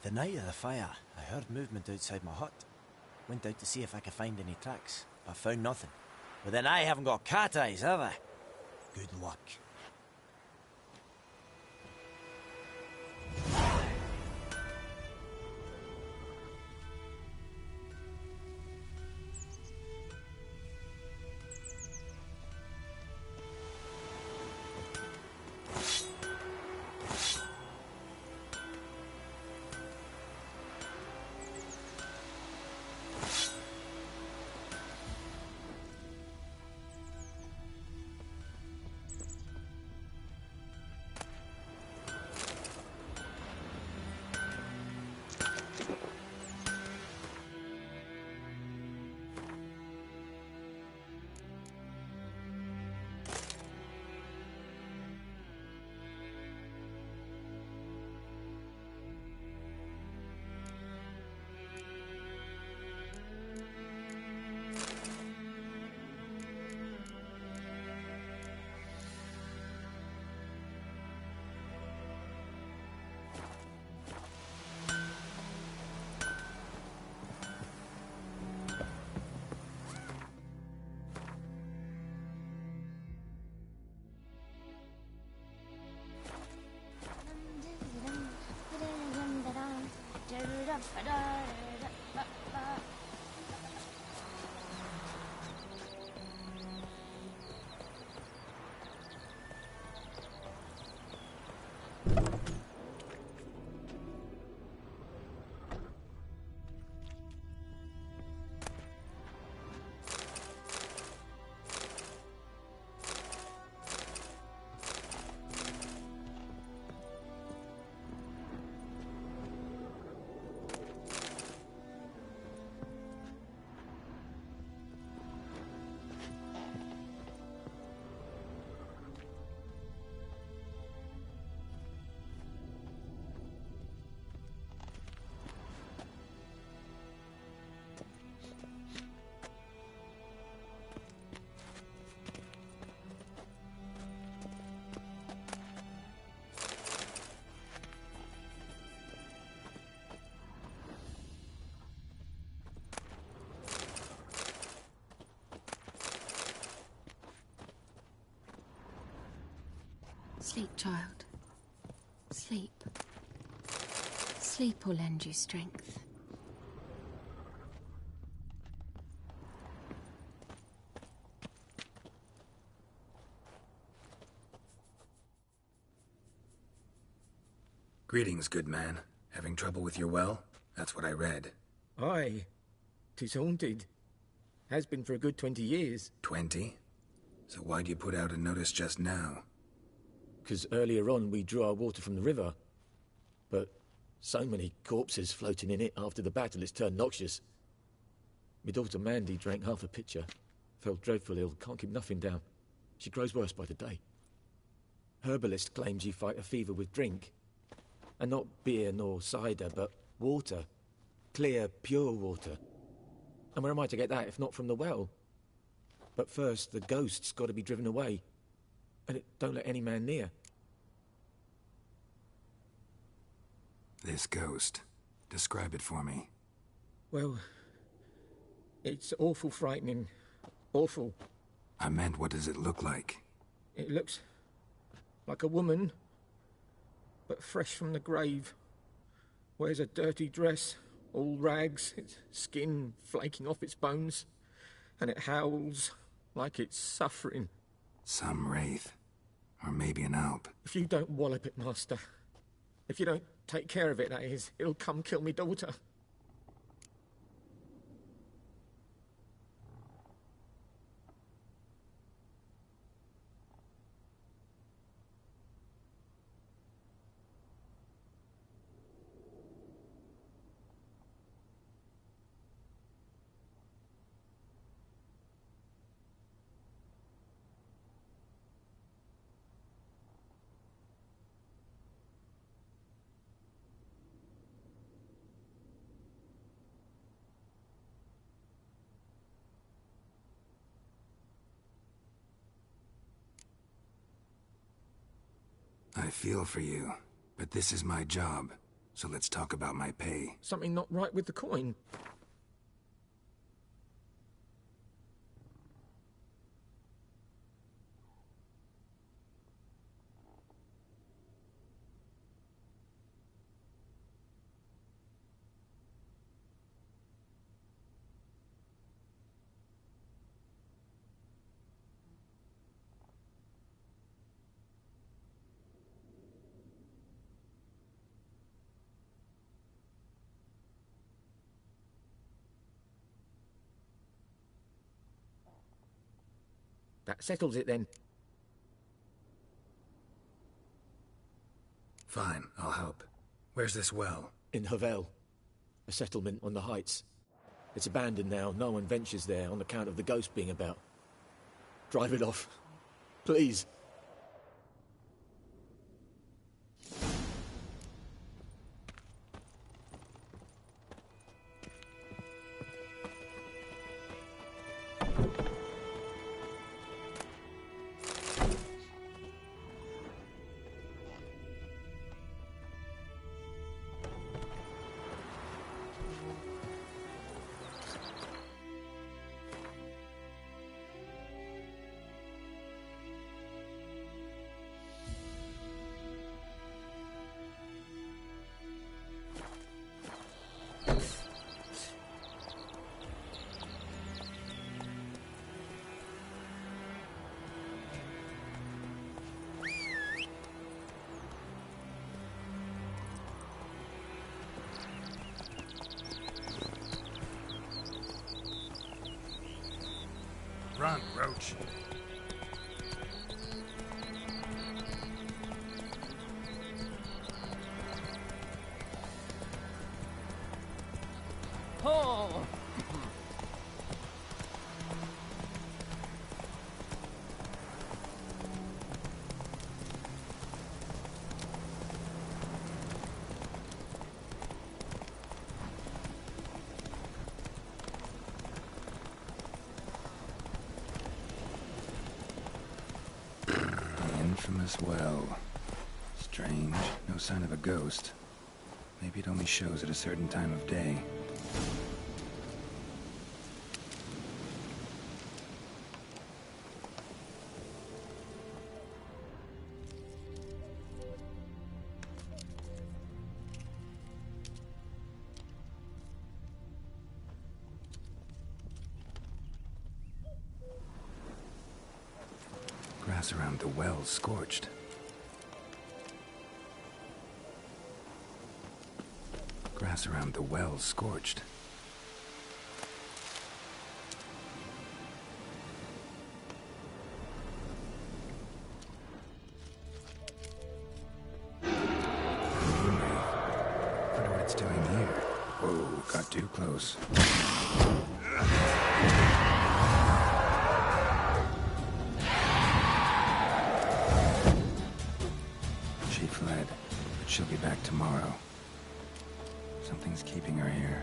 The night of the fire, I heard movement outside my hut. Went out to see if I could find any tracks, but found nothing. But then I haven't got cat eyes, have I? Good luck. Sleep, child. Sleep. Sleep will lend you strength. Greetings, good man. Having trouble with your well? That's what I read. Aye. 'Tis haunted. Has been for a good 20 years. 20? So why'd you put out a notice just now? 'Cause earlier on we drew our water from the river. But so many corpses floating in it after the battle, it's turned noxious. My daughter Mandy drank half a pitcher. Fell dreadful ill, can't keep nothing down. She grows worse by the day. Herbalist claims you fight a fever with drink. And not beer nor cider, but water. Clear, pure water. And where am I to get that if not from the well? But first, the ghost's got to be driven away. And it don't let any man near. This ghost. Describe it for me. Well, it's awful frightening. Awful. I meant, what does it look like? It looks like a woman, but fresh from the grave. Wears a dirty dress, all rags, its skin flaking off its bones, and it howls like it's suffering. Some wraith. Or maybe an Alp. If you don't wallop it, Master, if you don't take care of it, that is, it'll come kill me daughter. I feel for you, but this is my job, so let's talk about my pay. Something not right with the coin. That settles it then. Fine, I'll help. Where's this well? In Havel, a settlement on the heights. It's abandoned now. No one ventures there on account of the ghost being about. Drive it off, please. Run, Roach. Oh! Infamous well. Strange. No sign of a ghost. Maybe it only shows at a certain time of day. Grass around the well scorched. Grass around the well scorched. Wonder what it's doing here. Whoa, got too close. She fled, but she'll be back tomorrow. Something's keeping her here.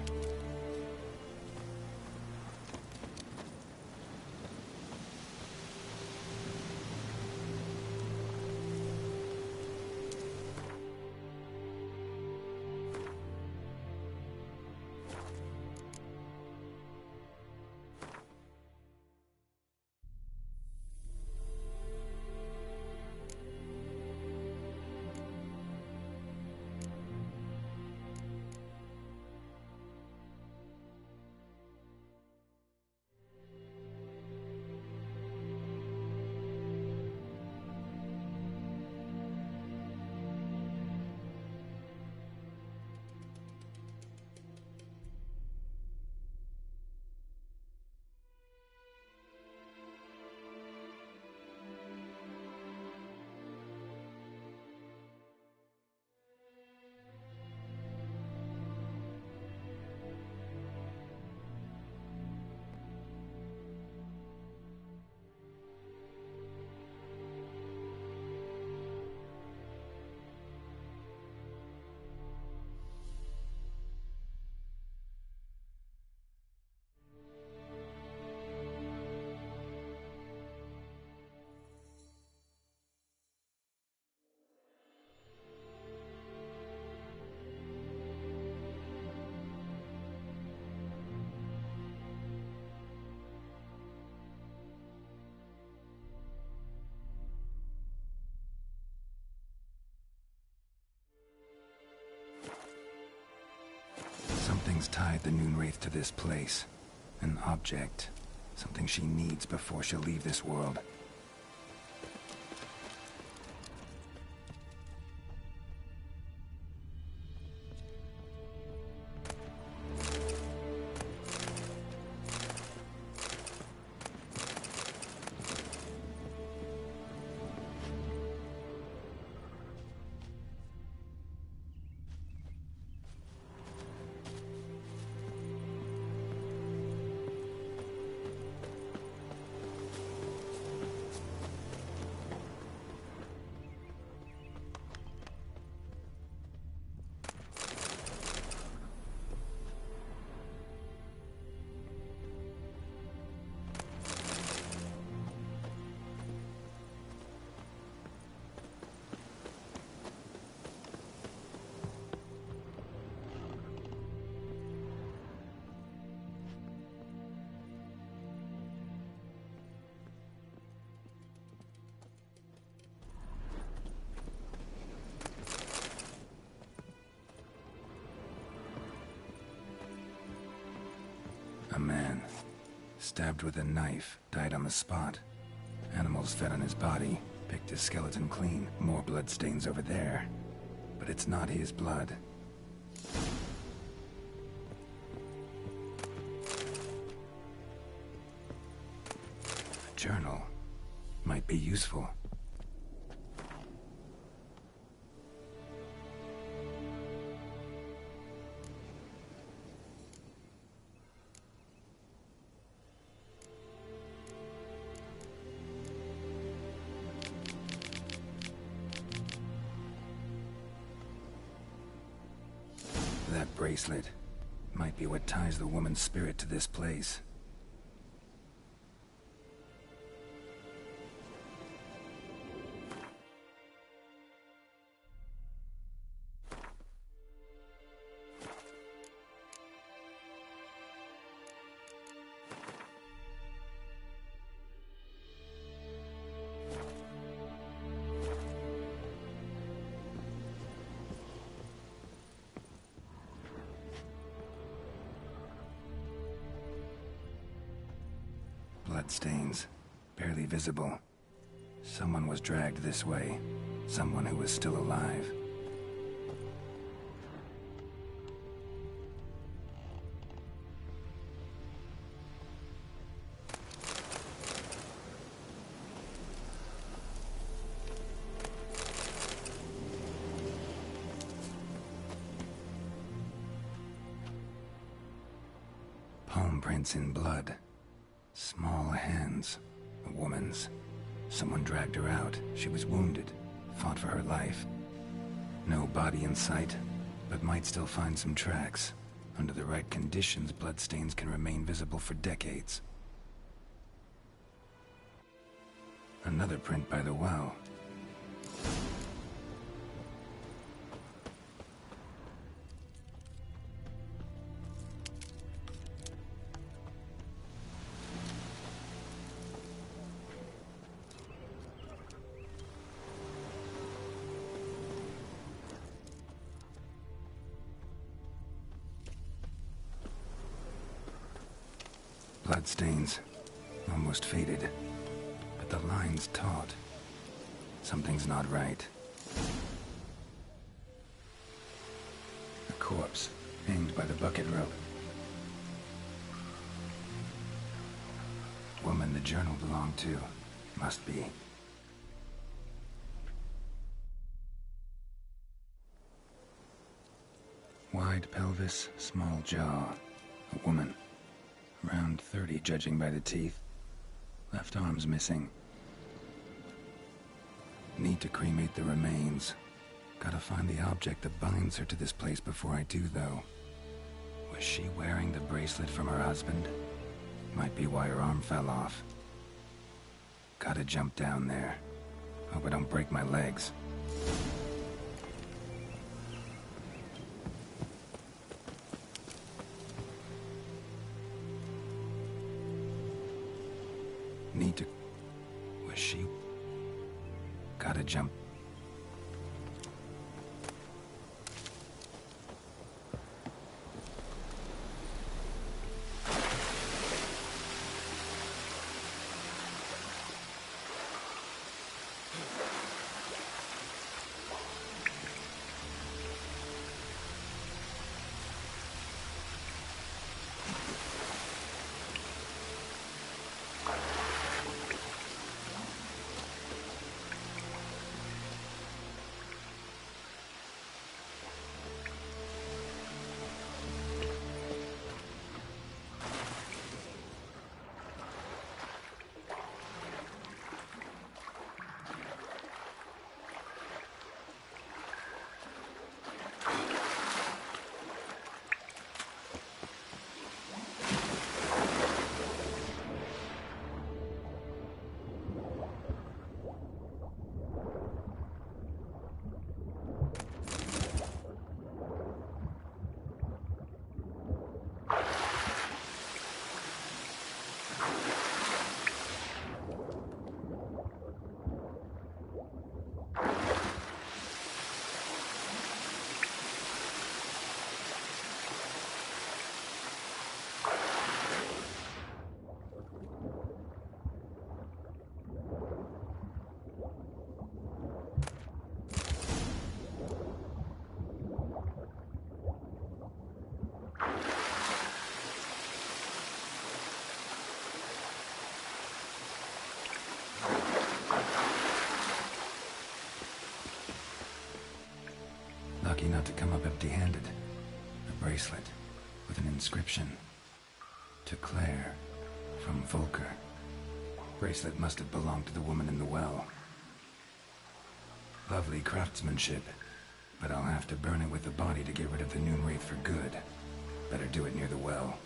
tied the Noonwraith to this place. An object. Something she needs before she'll leave this world. A man, stabbed with a knife, died on the spot. Animals fed on his body, picked his skeleton clean. More bloodstains over there. But it's not his blood. A journal might be useful. That bracelet might be what ties the woman's spirit to this place. Bloodstains, barely visible. Someone was dragged this way. Someone who was still alive. Palm prints in blood. Small hands. A woman's. Someone dragged her out. She was wounded. Fought for her life. No body in sight, but might still find some tracks. Under the right conditions, bloodstains can remain visible for decades. Another print by the well. Bloodstains, almost faded, but the line's taut. Something's not right. A corpse, hanged by the bucket rope. Woman the journal belonged to, must be. Wide pelvis, small jaw. A woman. Around 30, judging by the teeth. Left arm's missing. Need to cremate the remains. Gotta find the object that binds her to this place before I do, though. Was she wearing the bracelet from her husband? Might be why her arm fell off. Gotta jump down there. Hope I don't break my legs. Need to... Was she... Gotta jump... lucky not to come up empty-handed. A bracelet with an inscription. To Claire, from Volker. Bracelet must have belonged to the woman in the well. Lovely craftsmanship, but I'll have to burn it with the body to get rid of the Noon Wraith for good. Better do it near the well.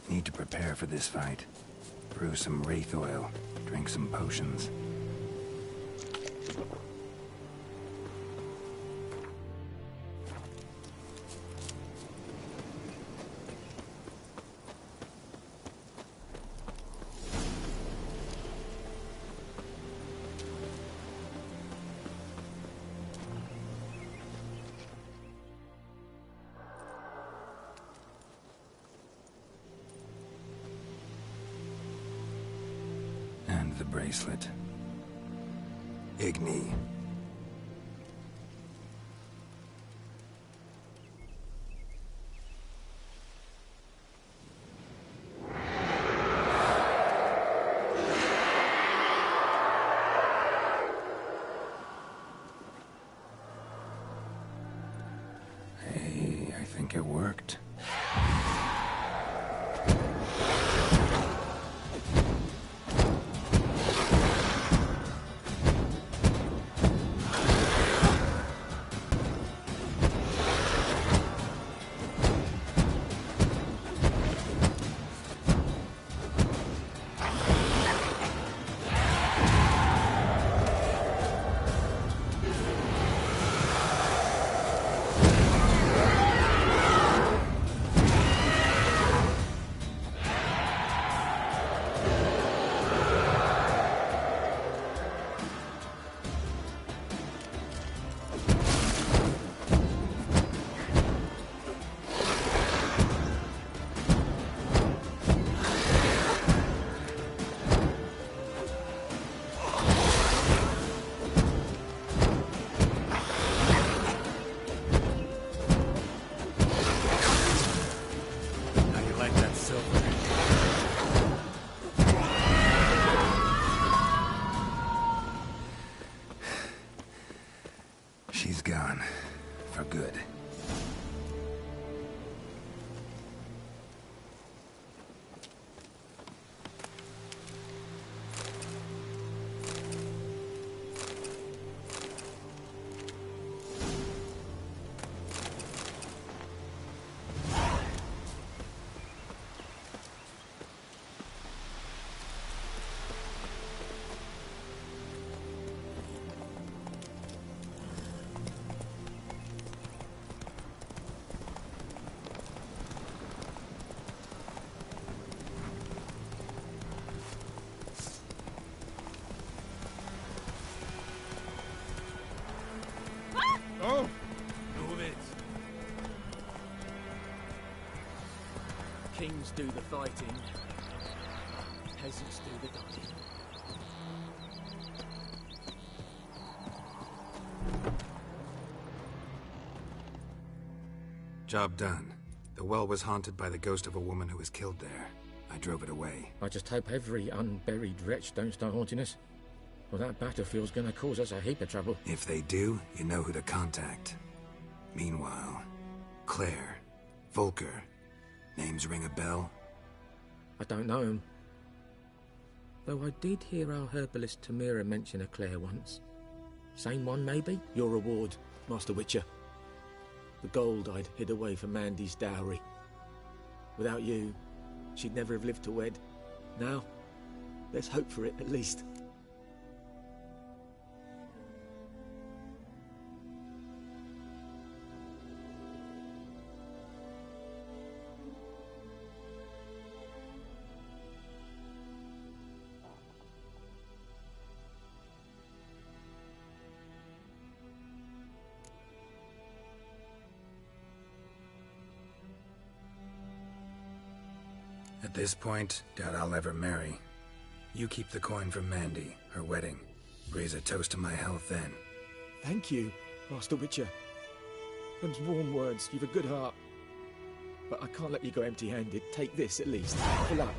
Need to prepare for this fight. Brew some wraith oil, drink some potions. The bracelet. Igni. Hey, I think it worked. She's gone. For good. Oh! Move it. Kings do the fighting. Peasants do the dying. Job done. The well was haunted by the ghost of a woman who was killed there. I drove it away. I just hope every unburied wretch don't start haunting us. Well, that battlefield's gonna cause us a heap of trouble. If they do, you know who to contact. Meanwhile, Claire, Volker, Names ring a bell? I don't know him. Though I did hear our herbalist Tamira mention a Claire once. Same one, maybe? Your reward, Master Witcher. The gold I'd hid away for Mandy's dowry. Without you, she'd never have lived to wed. Now, let's hope for it, at least. At this point, doubt I'll ever marry. You keep the coin from Mandy, her wedding. Raise a toast to my health then. Thank you, Master Witcher. Them's warm words. You've a good heart. But I can't let you go empty-handed. Take this, at least. For luck.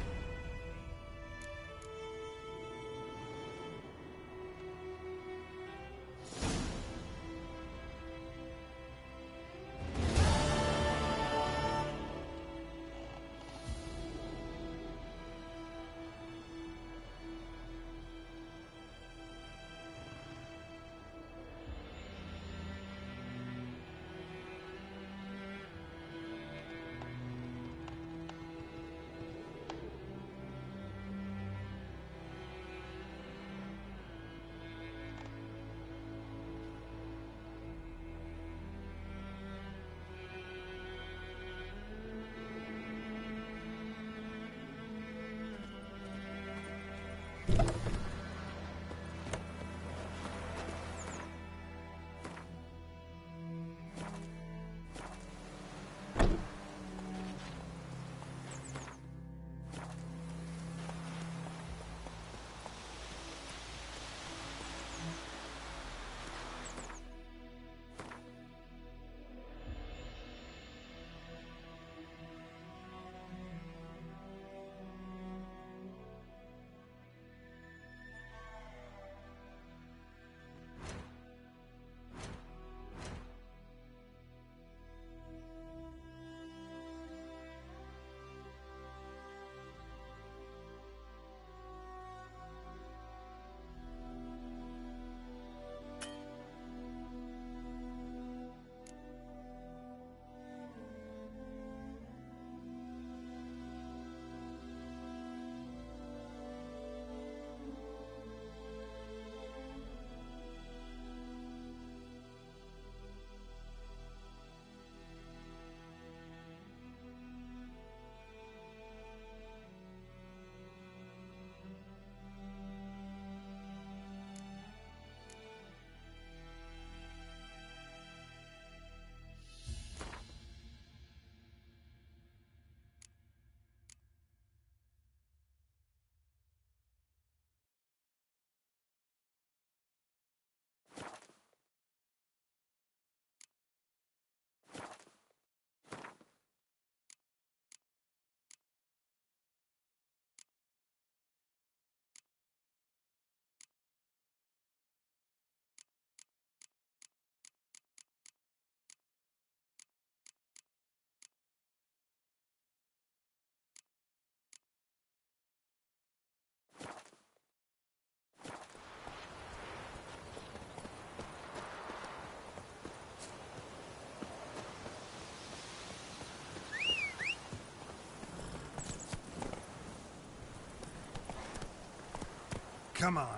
Come on.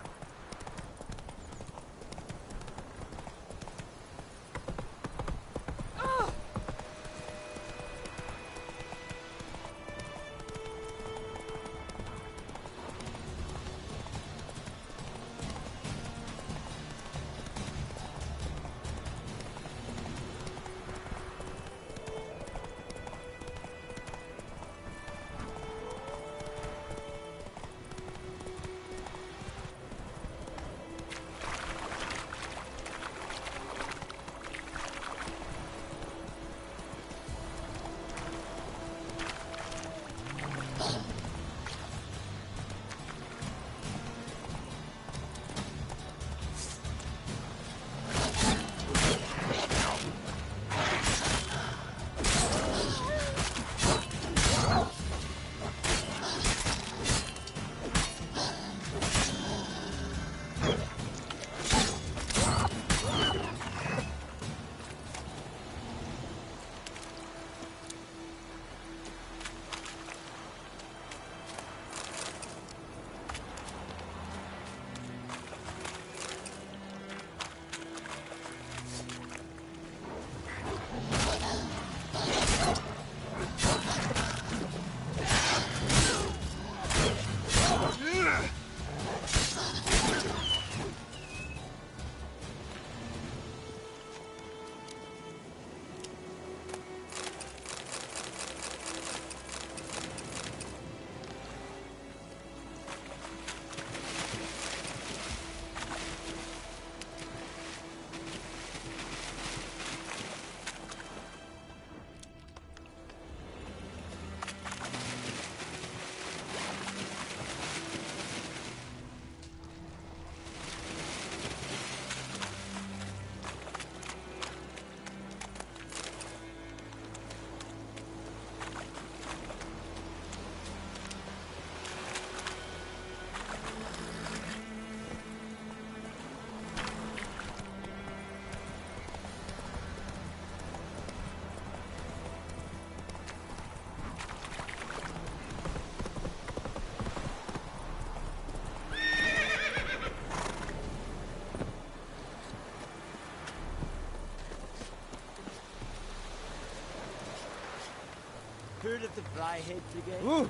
Heard of the Fryhead Brigade? Ooh!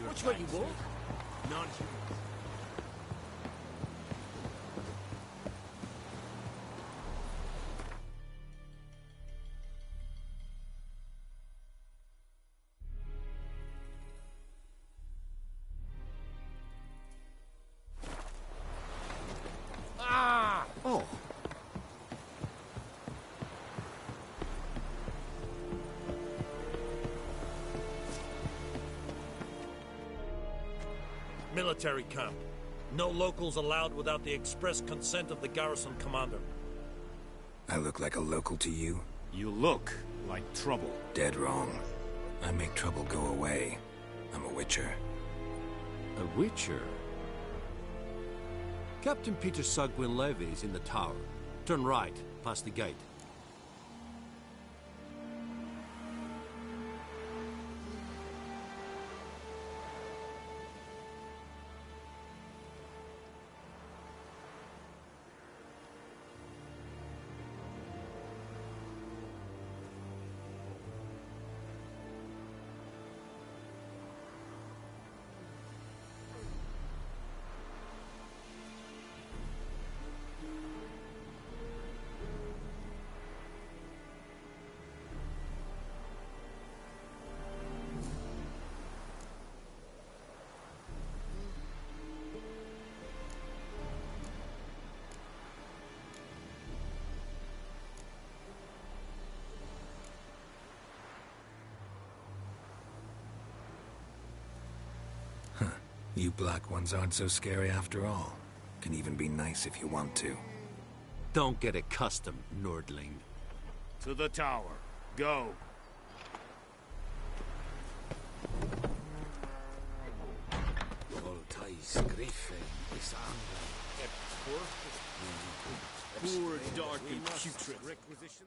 Which way you walk? Non-human. Oh. Military camp. No locals allowed without the express consent of the garrison commander. I look like a local to you? You look like trouble. Dead wrong. I make trouble go away. I'm a witcher. A witcher? Captain Peter Sagwin Levy is in the tower. Turn right, past the gate. You black ones aren't so scary after all. Can even be nice if you want to. Don't get accustomed, Nordling. To the tower. Go. Poor, dark, and putrid. Requisition.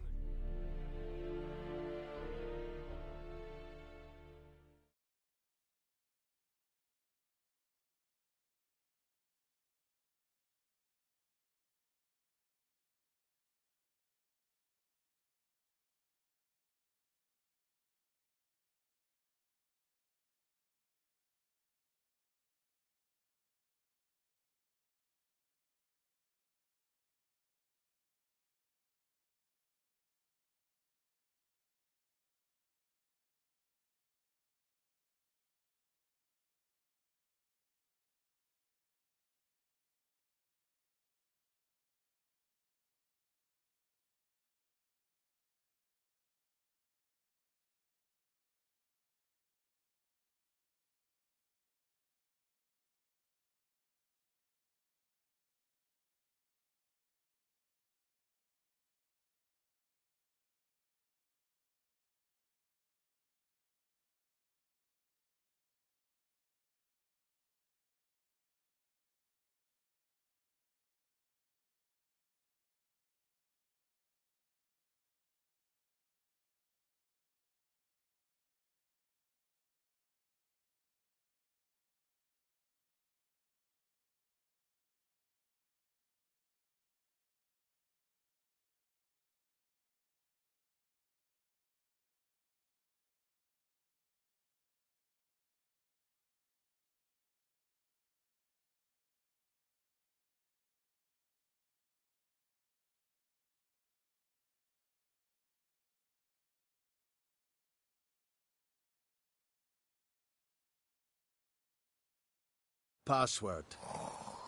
Password.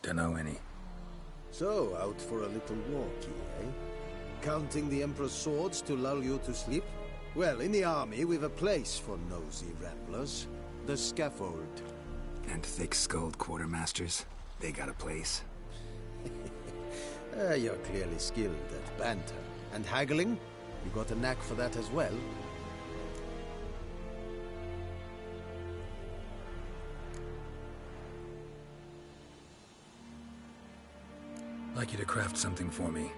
Dunno any. So, out for a little walkie, eh? Counting the Emperor's swords to lull you to sleep? Well, in the army, we've a place for nosy ramblers. The scaffold. And thick-skulled quartermasters? They got a place? You're clearly skilled at banter. And haggling? You got a knack for that as well? Like you to craft something for me.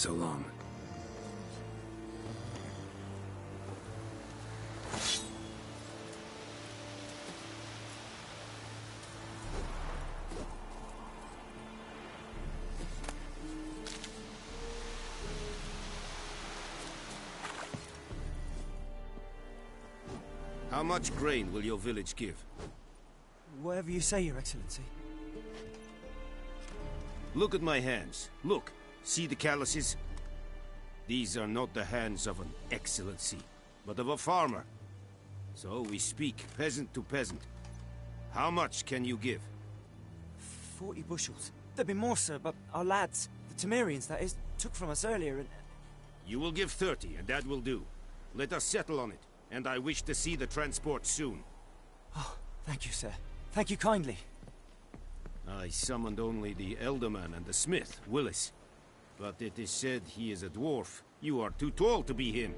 So long. How much grain will your village give? Whatever you say, Your Excellency. Look at my hands. Look. See the calluses? These are not the hands of an excellency, but of a farmer. So we speak peasant to peasant. How much can you give? 40 bushels. There'd be more, sir, but our lads, the Temerians, that is, took from us earlier and... You will give 30, and that will do. Let us settle on it, and I wish to see the transport soon. Oh, thank you, sir. Thank you kindly. I summoned only the Elderman and the smith, Willis. But it is said he is a dwarf. You are too tall to be him.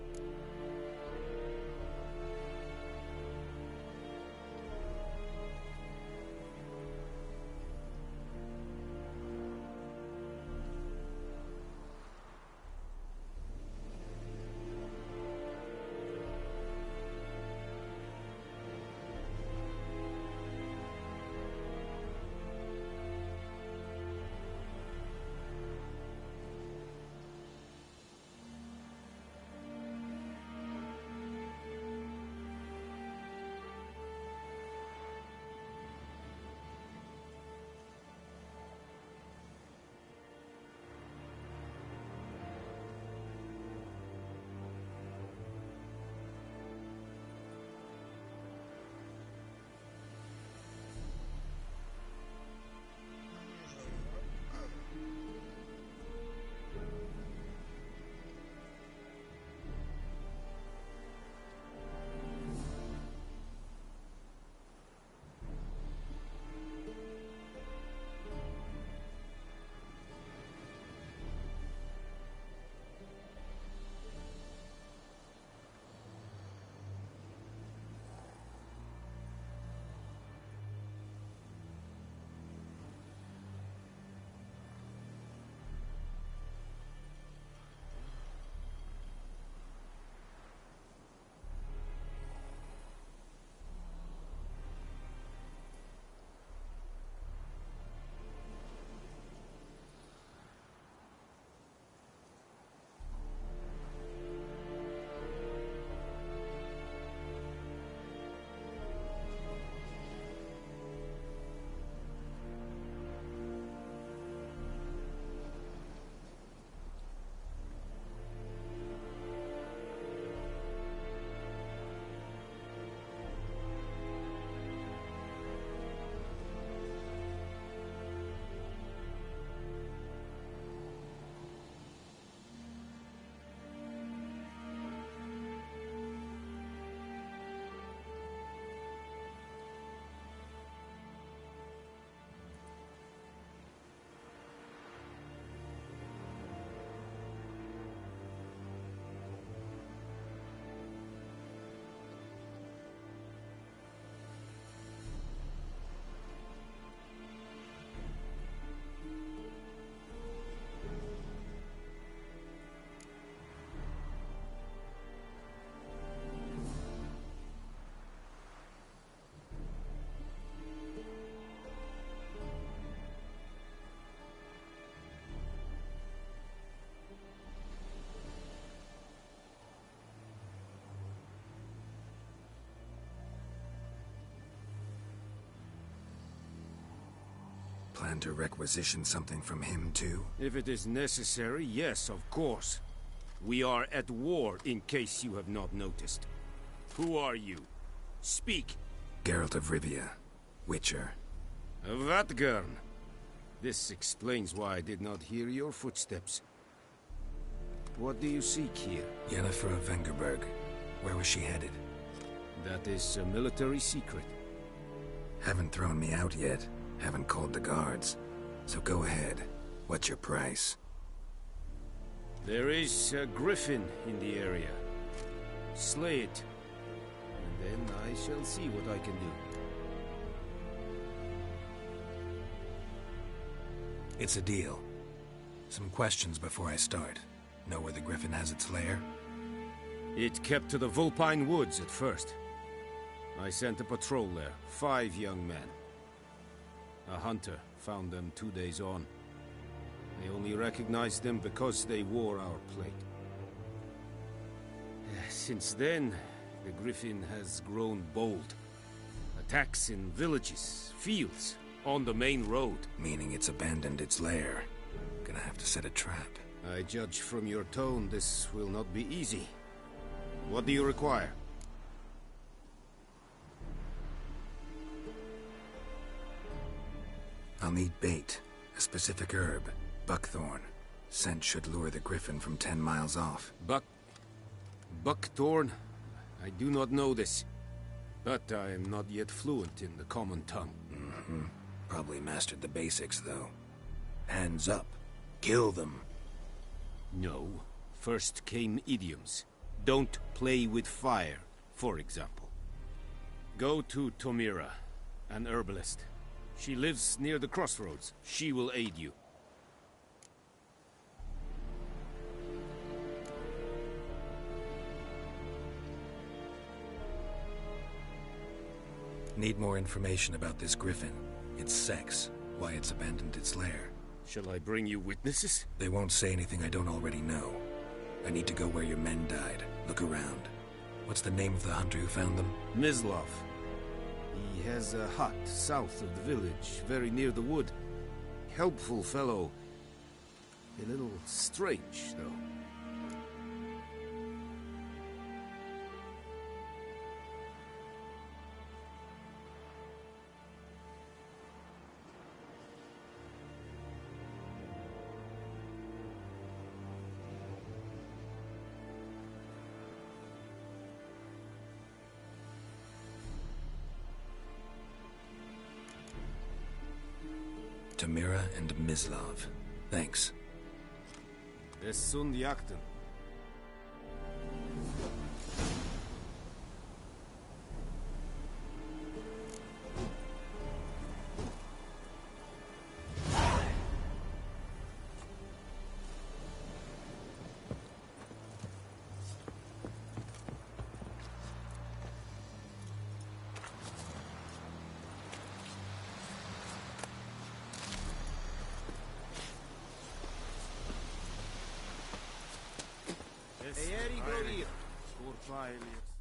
Plan to requisition something from him, too? If it is necessary, yes, of course. We are at war, in case you have not noticed. Who are you? Speak. Geralt of Rivia, Witcher. Vatt'ghern. This explains why I did not hear your footsteps. What do you seek here? Yennefer of Vengerberg. Where was she headed? That is a military secret. Haven't thrown me out yet. Haven't called the guards. So go ahead. What's your price? There is a griffin in the area. Slay it. And then I shall see what I can do. It's a deal. Some questions before I start. Know where the griffin has its lair? It kept to the Vulpine Woods at first. I sent a patrol there, 5 young men. A hunter found them 2 days on. They only recognized them because they wore our plate. Since then, the griffin has grown bold. Attacks in villages, fields, on the main road. Meaning it's abandoned its lair. Gonna have to set a trap. I judge from your tone this will not be easy. What do you require? I'll need bait, a specific herb, buckthorn. Scent should lure the griffin from 10 miles off. Buckthorn? I do not know this. But I am not yet fluent in the common tongue. Probably mastered the basics, though. Hands up. Kill them. No. First came idioms. Don't play with fire, for example. Go to Tomira, an herbalist. She lives near the crossroads. She will aid you. Need more information about this griffin. Its sex, why it's abandoned its lair. Shall I bring you witnesses? They won't say anything I don't already know. I need to go where your men died. Look around. What's the name of the hunter who found them? Mislav. He has a hut south of the village, very near the wood. Helpful fellow. A little strange, though. Tomira and Mislav. Thanks. Es sunt jakten. Eğer İgor'u, Kurpa Elias.